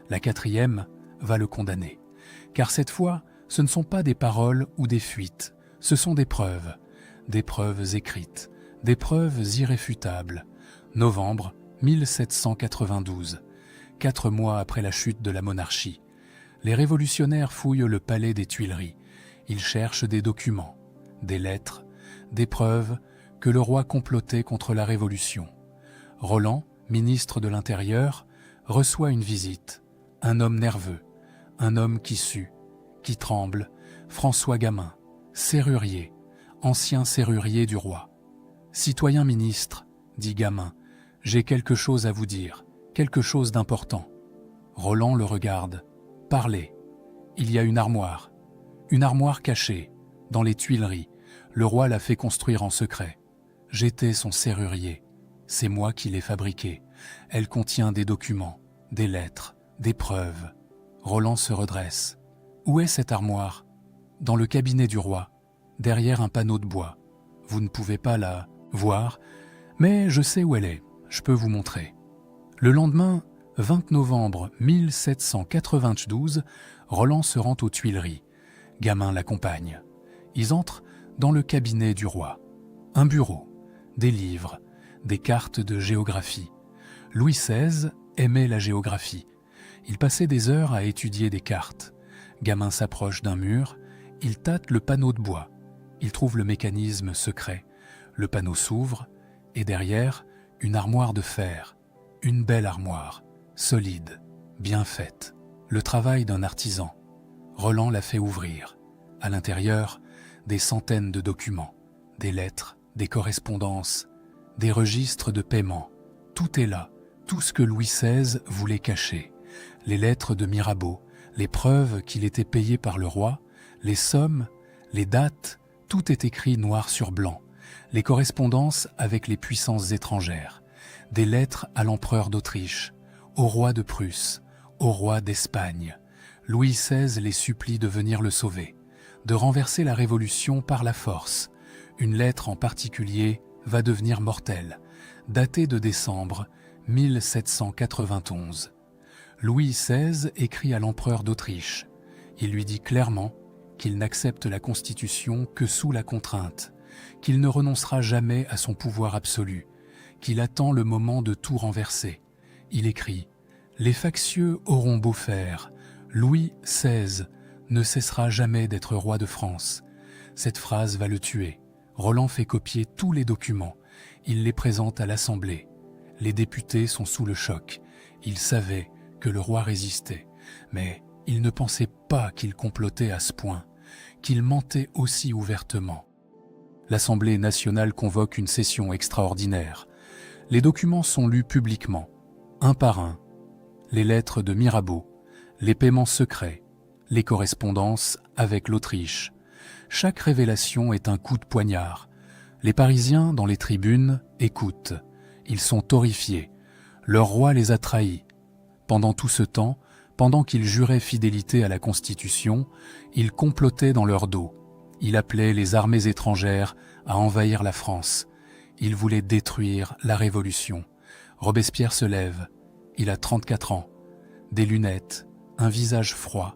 A: la 4e va le condamner. Car cette fois, ce ne sont pas des paroles ou des fuites, ce sont des preuves écrites, des preuves irréfutables. Novembre 1792, 4 mois après la chute de la monarchie. Les révolutionnaires fouillent le palais des Tuileries. Ils cherchent des documents, des lettres, des preuves que le roi complotait contre la Révolution. Roland, ministre de l'Intérieur, reçoit une visite. Un homme nerveux, un homme qui sue, qui tremble, François Gamin, serrurier, ancien serrurier du roi. « Citoyen ministre, dit Gamin, j'ai quelque chose à vous dire, quelque chose d'important. » Roland le regarde. « Parlez. Il y a une armoire cachée, dans les Tuileries. Le roi l'a fait construire en secret. J'étais son serrurier. C'est moi qui l'ai fabriquée. Elle contient des documents, des lettres, des preuves. » Roland se redresse. « Où est cette armoire ? » ?»« Dans le cabinet du roi, derrière un panneau de bois. Vous ne pouvez pas la voir, mais je sais où elle est. Je peux vous montrer. » Le lendemain, 20 novembre 1792, Roland se rend aux Tuileries. Gamin l'accompagne. Ils entrent dans le cabinet du roi. Un bureau, des livres, des cartes de géographie. Louis XVI aimait la géographie. Il passait des heures à étudier des cartes. Gamin s'approche d'un mur, il tâte le panneau de bois. Il trouve le mécanisme secret. Le panneau s'ouvre et derrière, une armoire de fer. Une belle armoire, solide, bien faite. Le travail d'un artisan. Roland l'a fait ouvrir. À l'intérieur, des centaines de documents, des lettres, des correspondances, des registres de paiement. Tout est là, tout ce que Louis XVI voulait cacher. Les lettres de Mirabeau, les preuves qu'il était payé par le roi, les sommes, les dates, tout est écrit noir sur blanc. Les correspondances avec les puissances étrangères, des lettres à l'empereur d'Autriche, au roi de Prusse, au roi d'Espagne. Louis XVI les supplie de venir le sauver, de renverser la Révolution par la force. Une lettre en particulier va devenir mortelle, datée de décembre 1791. Louis XVI écrit à l'empereur d'Autriche. Il lui dit clairement qu'il n'accepte la Constitution que sous la contrainte, qu'il ne renoncera jamais à son pouvoir absolu, qu'il attend le moment de tout renverser. Il écrit « Les factieux auront beau faire, Louis XVI ne cessera jamais d'être roi de France. » Cette phrase va le tuer. Roland fait copier tous les documents. Il les présente à l'Assemblée. Les députés sont sous le choc. Ils savaient que le roi résistait, mais ils ne pensaient pas qu'il complotait à ce point, qu'il mentait aussi ouvertement. L'Assemblée nationale convoque une session extraordinaire. Les documents sont lus publiquement, un par un. Les lettres de Mirabeau, les paiements secrets, les correspondances avec l'Autriche. Chaque révélation est un coup de poignard. Les Parisiens, dans les tribunes, écoutent. Ils sont horrifiés. Leur roi les a trahis. Pendant tout ce temps, pendant qu'ils juraient fidélité à la Constitution, ils complotaient dans leur dos. Il appelait les armées étrangères à envahir la France. Il voulait détruire la Révolution. Robespierre se lève. Il a 34 ans. Des lunettes, un visage froid,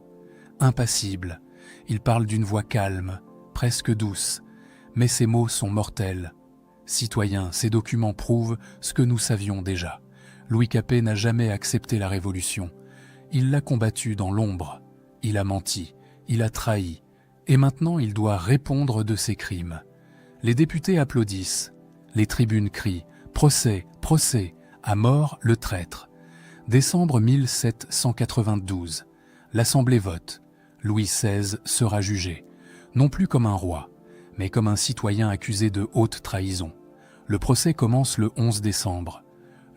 A: impassible. Il parle d'une voix calme, presque douce. Mais ses mots sont mortels. Citoyens, ces documents prouvent ce que nous savions déjà. Louis Capet n'a jamais accepté la Révolution. Il l'a combattue dans l'ombre. Il a menti, il a trahi. Et maintenant il doit répondre de ses crimes. Les députés applaudissent. Les tribunes crient « Procès, procès, à mort le traître ». Décembre 1792. L'Assemblée vote. Louis XVI sera jugé, non plus comme un roi, mais comme un citoyen accusé de haute trahison. Le procès commence le 11 décembre.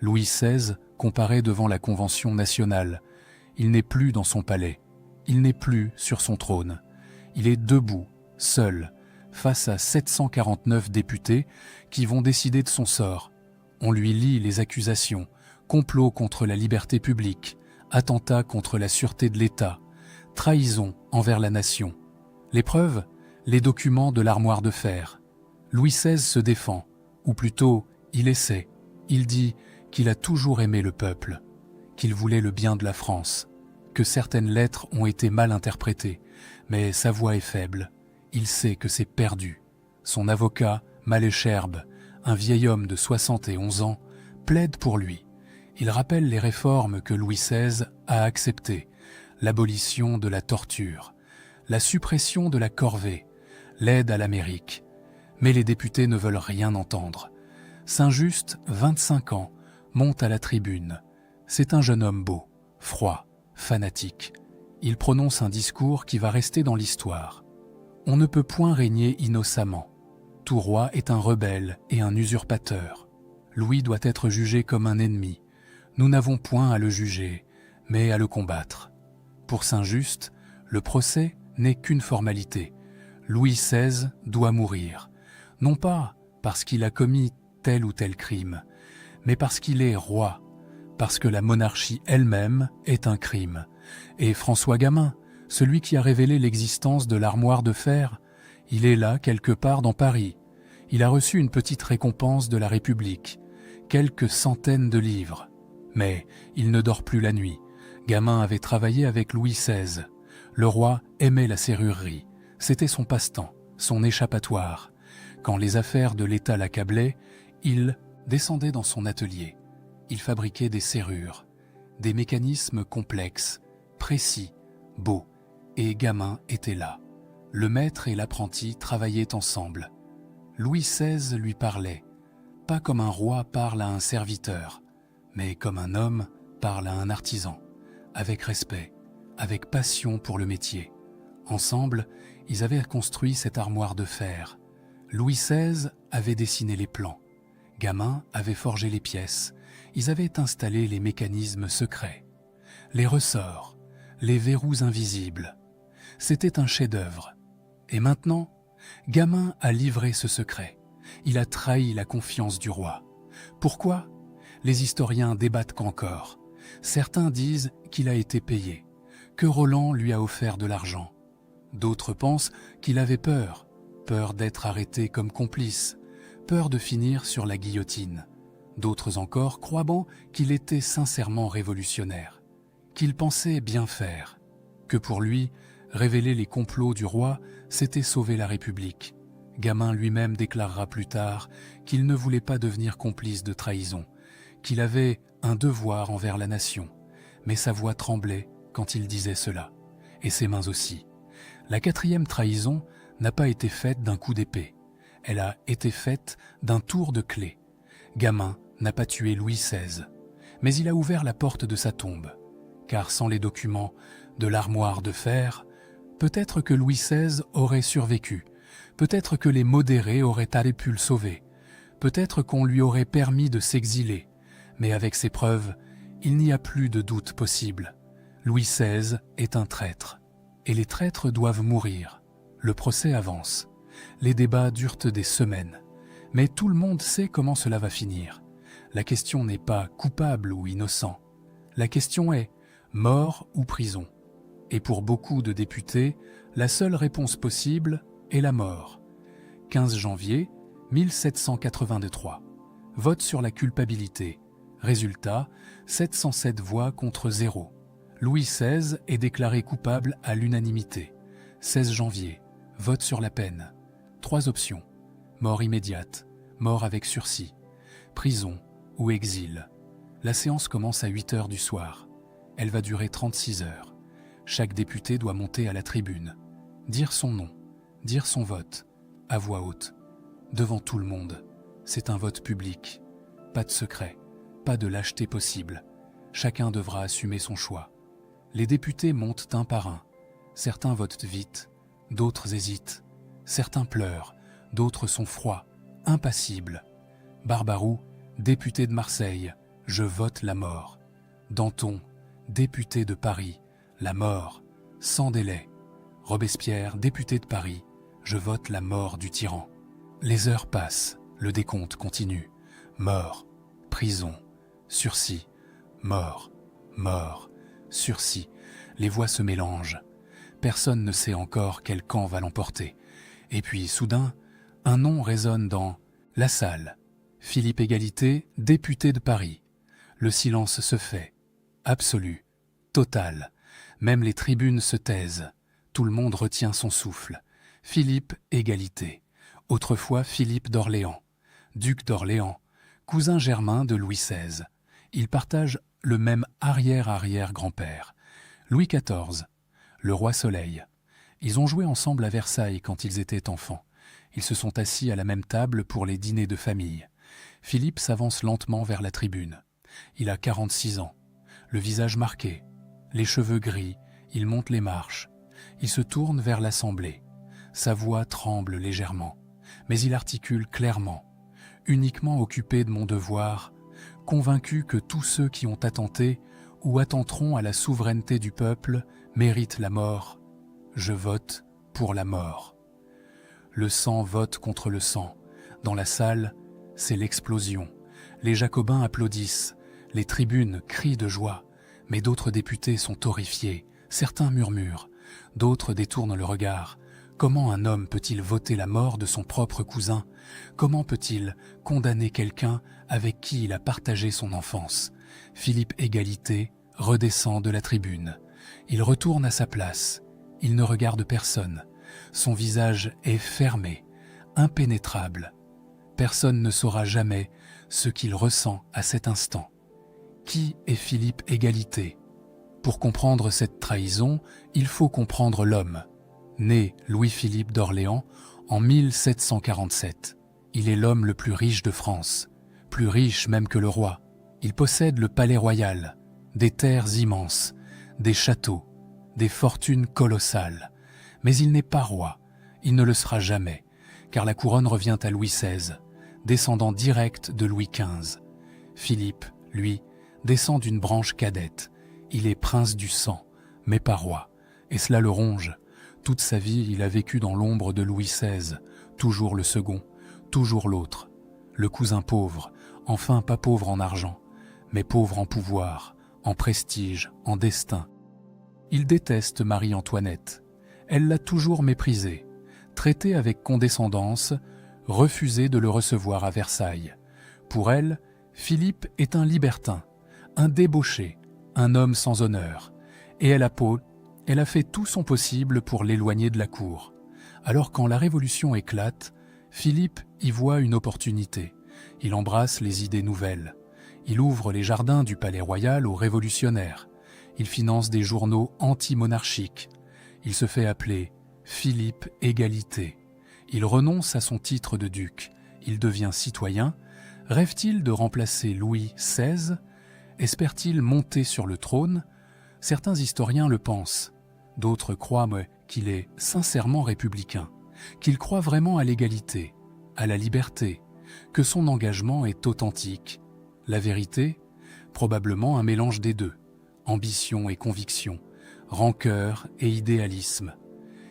A: Louis XVI comparaît devant la Convention nationale. Il n'est plus dans son palais. Il n'est plus sur son trône. Il est debout, seul, face à 749 députés qui vont décider de son sort. On lui lit les accusations, complot contre la liberté publique, attentat contre la sûreté de l'État, trahison envers la nation. Les preuves Les documents de l'armoire de fer. Louis XVI se défend, ou plutôt, il essaie. Il dit qu'il a toujours aimé le peuple, qu'il voulait le bien de la France, que certaines lettres ont été mal interprétées, mais sa voix est faible. Il sait que c'est perdu. Son avocat, Malesherbes, un vieil homme de 71 ans, plaide pour lui. Il rappelle les réformes que Louis XVI a acceptées, l'abolition de la torture, la suppression de la corvée, l'aide à l'Amérique. Mais les députés ne veulent rien entendre. Saint-Just, 25 ans, monte à la tribune. C'est un jeune homme beau, froid, fanatique. Il prononce un discours qui va rester dans l'histoire. On ne peut point régner innocemment. Tout roi est un rebelle et un usurpateur. Louis doit être jugé comme un ennemi. Nous n'avons point à le juger, mais à le combattre. Pour Saint-Just, le procès n'est qu'une formalité. Louis XVI doit mourir, non pas parce qu'il a commis tel ou tel crime, mais parce qu'il est roi, parce que la monarchie elle-même est un crime. Et François Gamin, celui qui a révélé l'existence de l'armoire de fer, il est là quelque part dans Paris. Il a reçu une petite récompense de la République, quelques centaines de livres. Mais il ne dort plus la nuit. Gamin avait travaillé avec Louis XVI. Le roi aimait la serrurerie. C'était son passe-temps, son échappatoire. Quand les affaires de l'État l'accablaient, il descendait dans son atelier. Il fabriquait des serrures, des mécanismes complexes, précis, beaux. Et Gamin était là. Le maître et l'apprenti travaillaient ensemble. Louis XVI lui parlait, pas comme un roi parle à un serviteur, mais comme un homme parle à un artisan, avec respect, avec passion pour le métier. Ensemble, ils avaient construit cette armoire de fer. Louis XVI avait dessiné les plans. Gamin avait forgé les pièces. Ils avaient installé les mécanismes secrets, les ressorts, les verrous invisibles. C'était un chef-d'œuvre. Et maintenant, Gamin a livré ce secret. Il a trahi la confiance du roi. Pourquoi ? Les historiens débattent encore. Certains disent qu'il a été payé, que Roland lui a offert de l'argent. D'autres pensent qu'il avait peur d'être arrêté comme complice, peur de finir sur la guillotine. D'autres encore croient bon qu'il était sincèrement révolutionnaire, qu'il pensait bien faire, que pour lui, révéler les complots du roi, c'était sauver la République. Gamin lui-même déclarera plus tard qu'il ne voulait pas devenir complice de trahison, qu'il avait un devoir envers la nation, mais sa voix tremblait quand il disait cela, et ses mains aussi. La 4e trahison n'a pas été faite d'un coup d'épée, elle a été faite d'un tour de clé. Gamin n'a pas tué Louis XVI, mais il a ouvert la porte de sa tombe, car sans les documents de l'armoire de fer, peut-être que Louis XVI aurait survécu, peut-être que les modérés auraient allé pu le sauver, peut-être qu'on lui aurait permis de s'exiler, mais avec ces preuves, il n'y a plus de doute possible. Louis XVI est un traître, et les traîtres doivent mourir. Le procès avance, les débats durent des semaines, mais tout le monde sait comment cela va finir. La question n'est pas coupable ou innocent, la question est mort ou prison. Et pour beaucoup de députés, la seule réponse possible est la mort. 15 janvier 1783. Vote sur la culpabilité. Résultat, 707 voix contre 0. Louis XVI est déclaré coupable à l'unanimité. 16 janvier. Vote sur la peine. 3 options. Mort immédiate, mort avec sursis, prison ou exil. La séance commence à 8 heures du soir. Elle va durer 36 heures. Chaque député doit monter à la tribune, dire son nom, dire son vote, à voix haute, devant tout le monde. C'est un vote public. Pas de secret, pas de lâcheté possible. Chacun devra assumer son choix. Les députés montent un par un. Certains votent vite, d'autres hésitent. Certains pleurent, d'autres sont froids, impassibles. Barbaroux, député de Marseille, je vote la mort. Danton, député de Paris, la mort, sans délai. Robespierre, député de Paris, je vote la mort du tyran. Les heures passent, le décompte continue. Mort, prison, sursis, mort, mort, sursis. Les voix se mélangent. Personne ne sait encore quel camp va l'emporter. Et puis, soudain, un nom résonne dans la salle. Philippe Égalité, député de Paris. Le silence se fait. Absolu. Total. Même les tribunes se taisent. Tout le monde retient son souffle. Philippe Égalité. Autrefois Philippe d'Orléans. Duc d'Orléans. Cousin germain de Louis XVI. Ils partagent le même arrière-arrière-grand-père. Louis XIV. Le roi Soleil. Ils ont joué ensemble à Versailles quand ils étaient enfants. Ils se sont assis à la même table pour les dîners de famille. Philippe s'avance lentement vers la tribune. Il a 46 ans. Le visage marqué, les cheveux gris, il monte les marches. Il se tourne vers l'Assemblée. Sa voix tremble légèrement, mais il articule clairement. Uniquement occupé de mon devoir, convaincu que tous ceux qui ont attenté ou attenteront à la souveraineté du peuple méritent la mort, je vote pour la mort. Le sang vote contre le sang. Dans la salle, c'est l'explosion. Les Jacobins applaudissent. Les tribunes crient de joie. Mais d'autres députés sont horrifiés. Certains murmurent. D'autres détournent le regard. Comment un homme peut-il voter la mort de son propre cousin? Comment peut-il condamner quelqu'un avec qui il a partagé son enfance? Philippe Égalité redescend de la tribune. Il retourne à sa place. Il ne regarde personne. Son visage est fermé, impénétrable. Personne ne saura jamais ce qu'il ressent à cet instant. Qui est Philippe Égalité? Pour comprendre cette trahison, il faut comprendre l'homme. Né Louis-Philippe d'Orléans en 1747, il est l'homme le plus riche de France, plus riche même que le roi. Il possède le palais royal, des terres immenses, des châteaux, des fortunes colossales. Mais il n'est pas roi, il ne le sera jamais, car la couronne revient à Louis XVI, descendant direct de Louis XV. Philippe, lui, descend d'une branche cadette. Il est prince du sang, mais pas roi, et cela le ronge. Toute sa vie, il a vécu dans l'ombre de Louis XVI, toujours le second, toujours l'autre. Le cousin pauvre, enfin pas pauvre en argent, mais pauvre en pouvoir, en prestige, en destin. Il déteste Marie-Antoinette. Elle l'a toujours méprisé, traité avec condescendance, refusé de le recevoir à Versailles. Pour elle, Philippe est un libertin, un débauché, un homme sans honneur, et elle a fait tout son possible pour l'éloigner de la cour. Alors quand la Révolution éclate, Philippe y voit une opportunité. Il embrasse les idées nouvelles. Il ouvre les jardins du Palais Royal aux révolutionnaires. Il finance des journaux anti-monarchiques. Il se fait appeler Philippe Égalité. Il renonce à son titre de duc. Il devient citoyen. Rêve-t-il de remplacer Louis XVI? Espère-t-il monter sur le trône? Certains historiens le pensent. D'autres croient qu'il est sincèrement républicain, qu'il croit vraiment à l'égalité, à la liberté, que son engagement est authentique. La vérité? Probablement un mélange des deux. Ambition et conviction, rancœur et idéalisme.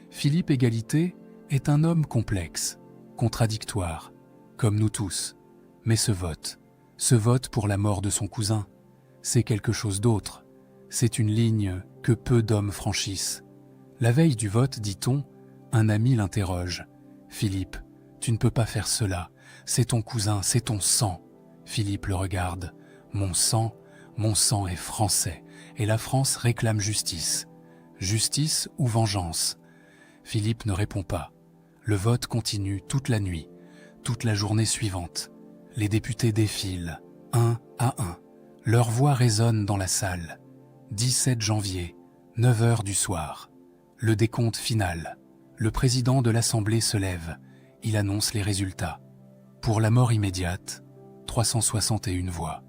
A: Philippe Égalité est un homme complexe, contradictoire, comme nous tous. Mais ce vote pour la mort de son cousin, c'est quelque chose d'autre. C'est une ligne que peu d'hommes franchissent. La veille du vote, dit-on, un ami l'interroge. « Philippe, tu ne peux pas faire cela. C'est ton cousin, c'est ton sang. » Philippe le regarde. « Mon sang est français. Et la France réclame justice. Justice ou vengeance ?» Philippe ne répond pas. Le vote continue toute la nuit, toute la journée suivante. Les députés défilent, un à un. Leur voix résonne dans la salle. 17 janvier, 9 heures du soir. Le décompte final. Le président de l'Assemblée se lève. Il annonce les résultats. Pour la mort immédiate, 361 voix.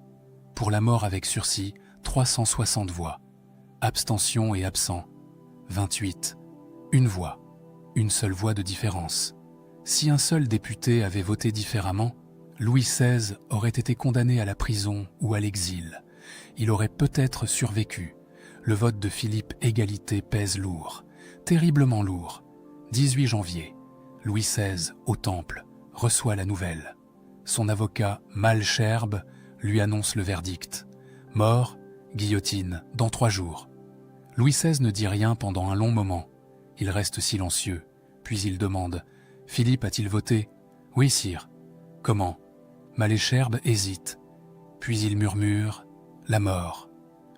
A: Pour la mort avec sursis, 360 voix. Abstention et absent, 28. Une voix. Une seule voix de différence. Si un seul député avait voté différemment, Louis XVI aurait été condamné à la prison ou à l'exil. Il aurait peut-être survécu. Le vote de Philippe Égalité pèse lourd, terriblement lourd. 18 janvier, Louis XVI, au Temple, reçoit la nouvelle. Son avocat, Malesherbes, lui annonce le verdict. Mort, guillotine, dans 3 jours. Louis XVI ne dit rien pendant un long moment. Il reste silencieux, puis il demande « Philippe a-t-il voté? Oui, sire. Comment? Malesherbes hésite. Puis il murmure « La mort ».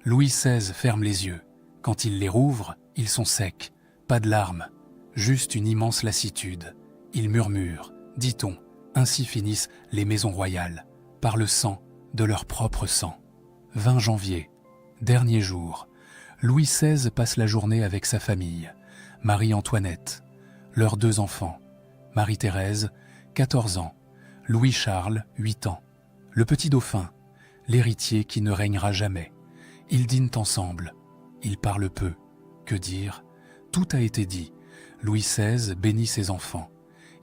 A: Louis XVI ferme les yeux. Quand il les rouvre, ils sont secs, pas de larmes, juste une immense lassitude. Il murmure, dit-on, ainsi finissent les maisons royales, par le sang de leur propre sang. 20 janvier, dernier jour, Louis XVI passe la journée avec sa famille, Marie-Antoinette, leurs 2 enfants, Marie-Thérèse, 14 ans, Louis-Charles, 8 ans, le petit dauphin, l'héritier qui ne régnera jamais. Ils dînent ensemble, ils parlent peu. Que dire? Tout a été dit. Louis XVI bénit ses enfants.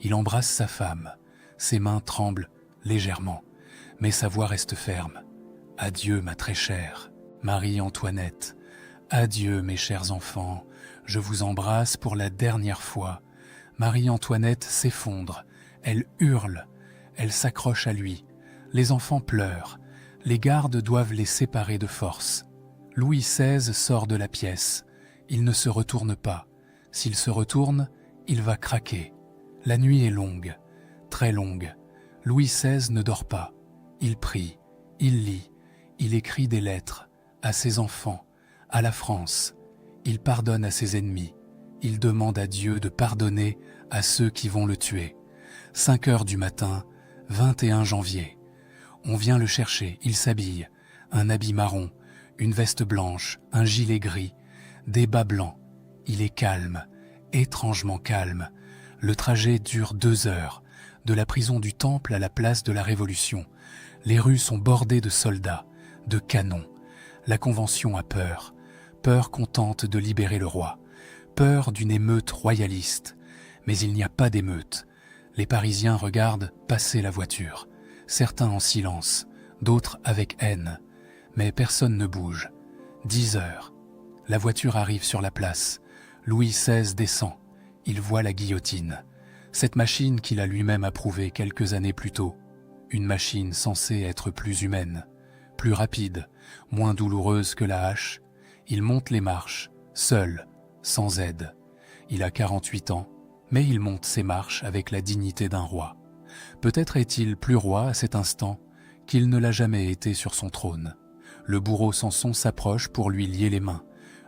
A: Il embrasse sa femme. Ses mains tremblent légèrement, mais sa voix reste ferme. Adieu, ma très chère Marie-Antoinette. Adieu, mes chers enfants. Je vous embrasse pour la dernière fois. Marie-Antoinette s'effondre. Elle hurle. Elle s'accroche à lui. Les enfants pleurent. Les gardes doivent les séparer de force. Louis XVI sort de la pièce. Il ne se retourne pas. S'il se retourne, il va craquer. La nuit est longue, très longue. Louis XVI ne dort pas. Il prie, il lit, il écrit des lettres à ses enfants, à la France. Il pardonne à ses ennemis. Il demande à Dieu de pardonner à ceux qui vont le tuer. 5 heures du matin, 21 janvier. On vient le chercher, il s'habille. Un habit marron, une veste blanche, un gilet gris, des bas blancs. Il est calme, étrangement calme. Le trajet dure 2 heures, de la prison du Temple à la place de la Révolution. Les rues sont bordées de soldats, de canons. La Convention a peur. Peur qu'on tente de libérer le roi. Peur d'une émeute royaliste. Mais il n'y a pas d'émeute. Les Parisiens regardent passer la voiture. Certains en silence, d'autres avec haine. Mais personne ne bouge. 10 heures. La voiture arrive sur la place. Louis XVI descend. Il voit la guillotine. Cette machine qu'il a lui-même approuvée quelques années plus tôt. Une machine censée être plus humaine, plus rapide, moins douloureuse que la hache. Il monte les marches, seul, sans aide. Il a 48 ans, mais il monte ses marches avec la dignité d'un roi. Peut-être est-il plus roi à cet instant qu'il ne l'a jamais été sur son trône. Le bourreau Samson s'approche pour lui lier les mains.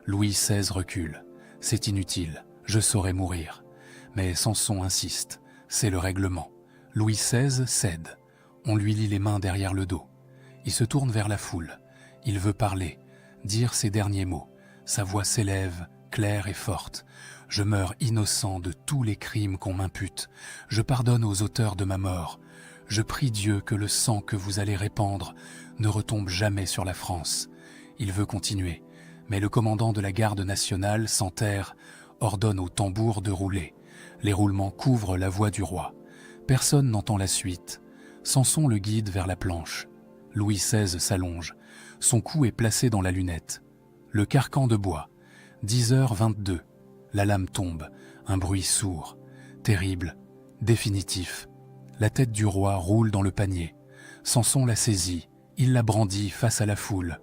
A: Louis XVI recule. C'est inutile, je saurai mourir. Mais Samson insiste, c'est le règlement. Louis XVI cède. On lui lie les mains derrière le dos. Il se tourne vers la foule. Il veut parler, dire ses derniers mots. Sa voix s'élève, claire et forte. Je meurs innocent de tous les crimes qu'on m'impute. Je pardonne aux auteurs de ma mort. Je prie Dieu que le sang que vous allez répandre ne retombe jamais sur la France. Il veut continuer, mais le commandant de la garde nationale, Santerre, ordonne aux tambours de rouler. Les roulements couvrent la voix du roi. Personne n'entend la suite. Samson le guide vers la planche. Louis XVI s'allonge. Son cou est placé dans la lunette. Le carcan de bois. 10h22. La lame tombe. Un bruit sourd. Terrible. Définitif. La tête du roi roule dans le panier. Samson la saisit. Il la brandit face à la foule.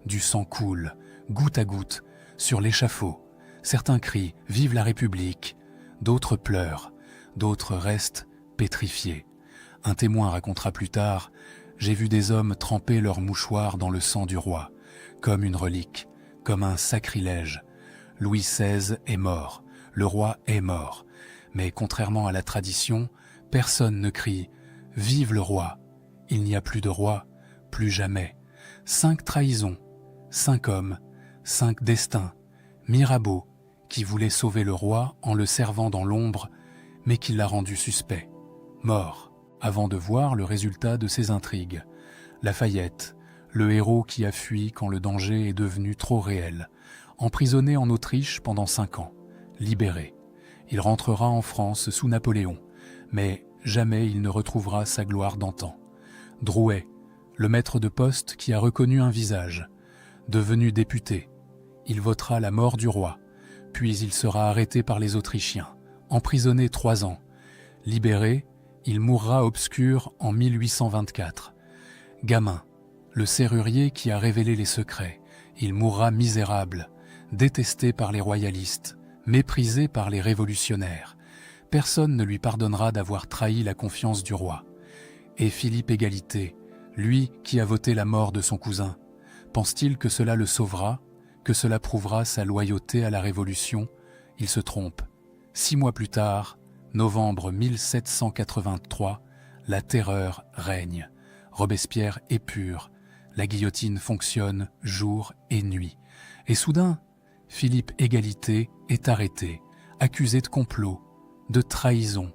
A: Du sang coule, goutte à goutte, sur l'échafaud. Certains crient « Vive la République !» D'autres pleurent. D'autres restent pétrifiés. Un témoin racontera plus tard « J'ai vu des hommes tremper leurs mouchoirs dans le sang du roi, comme une relique, comme un sacrilège. Louis XVI est mort, le roi est mort. Mais contrairement à la tradition, personne ne crie « Vive le roi !» Il n'y a plus de roi, plus jamais. 5 trahisons, 5 hommes, 5 destins. Mirabeau, qui voulait sauver le roi en le servant dans l'ombre, mais qui l'a rendu suspect. Mort, avant de voir le résultat de ses intrigues. Lafayette, le héros qui a fui quand le danger est devenu trop réel. Emprisonné en Autriche pendant 5 ans. Libéré. Il rentrera en France sous Napoléon, mais jamais il ne retrouvera sa gloire d'antan. Drouet, le maître de poste qui a reconnu un visage. Devenu député, il votera la mort du roi, puis il sera arrêté par les Autrichiens, emprisonné 3 ans. Libéré, il mourra obscur en 1824. Gamin, le serrurier qui a révélé les secrets, il mourra misérable, détesté par les royalistes, méprisé par les révolutionnaires. Personne ne lui pardonnera d'avoir trahi la confiance du roi. Et Philippe Égalité, lui qui a voté la mort de son cousin, pense-t-il que cela le sauvera, que cela prouvera sa loyauté à la Révolution? Il se trompe. 6 mois plus tard, novembre 1783, la terreur règne. Robespierre épure. La guillotine fonctionne jour et nuit. Et soudain, Philippe Égalité est arrêté, accusé de complot, de trahison.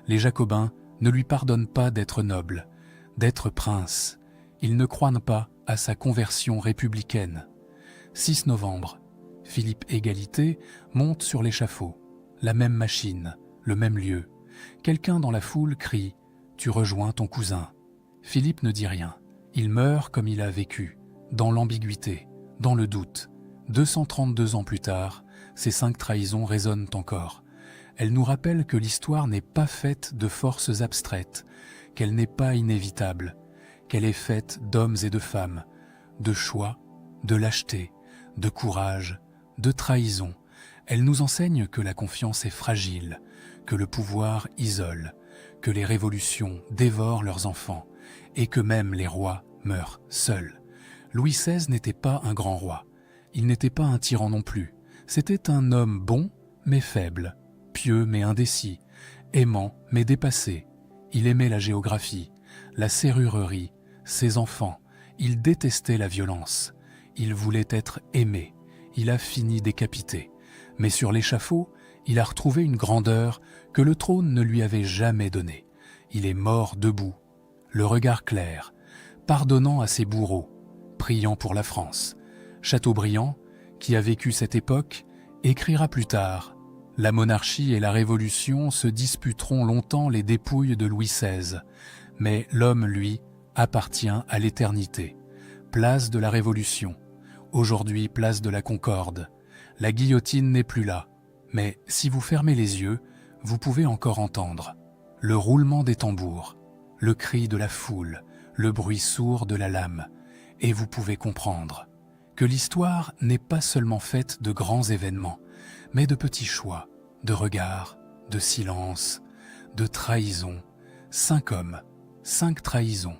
A: Les Jacobins ne lui pardonnent pas d'être noble, d'être prince. Ils ne croient pas à sa conversion républicaine. 6 novembre, Philippe Égalité monte sur l'échafaud. La même machine, le même lieu. Quelqu'un dans la foule crie « Tu rejoins ton cousin ». Philippe ne dit rien. Il meurt comme il a vécu, dans l'ambiguïté, dans le doute. 232 ans plus tard, ces 5 trahisons résonnent encore. Elles nous rappellent que l'histoire n'est pas faite de forces abstraites, qu'elle n'est pas inévitable, qu'elle est faite d'hommes et de femmes, de choix, de lâcheté, de courage, de trahison. Elle nous enseigne que la confiance est fragile, que le pouvoir isole, que les révolutions dévorent leurs enfants et que même les rois meurent seuls. Louis XVI n'était pas un grand roi. Il n'était pas un tyran non plus. C'était un homme bon mais faible, pieux mais indécis, aimant mais dépassé. Il aimait la géographie, la serrurerie, ses enfants. Il détestait la violence. Il voulait être aimé. Il a fini décapité. Mais sur l'échafaud, il a retrouvé une grandeur que le trône ne lui avait jamais donnée. Il est mort debout, le regard clair, pardonnant à ses bourreaux, priant pour la France. Chateaubriand, qui a vécu cette époque, écrira plus tard « La monarchie et la Révolution se disputeront longtemps les dépouilles de Louis XVI, mais l'homme, lui, appartient à l'éternité. Place de la Révolution, aujourd'hui place de la Concorde. La guillotine n'est plus là, mais si vous fermez les yeux, vous pouvez encore entendre le roulement des tambours, le cri de la foule, le bruit sourd de la lame, et vous pouvez comprendre que l'histoire n'est pas seulement faite de grands événements, mais de petits choix, de regards, de silence, de trahisons. 5 hommes, 5 trahisons,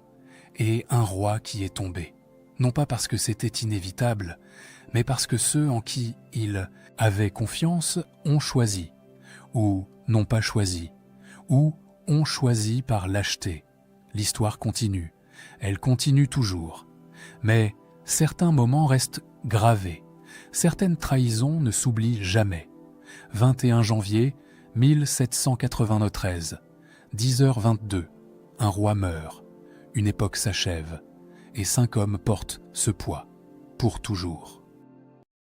A: et un roi qui est tombé. Non pas parce que c'était inévitable, mais parce que ceux en qui il avait confiance ont choisi, ou n'ont pas choisi, ou ont choisi par lâcheté. L'histoire continue, elle continue toujours. Mais certains moments restent gravés, certaines trahisons ne s'oublient jamais. 21 janvier 1793, 10h22, un roi meurt, une époque s'achève, et 5 hommes portent ce poids, pour toujours.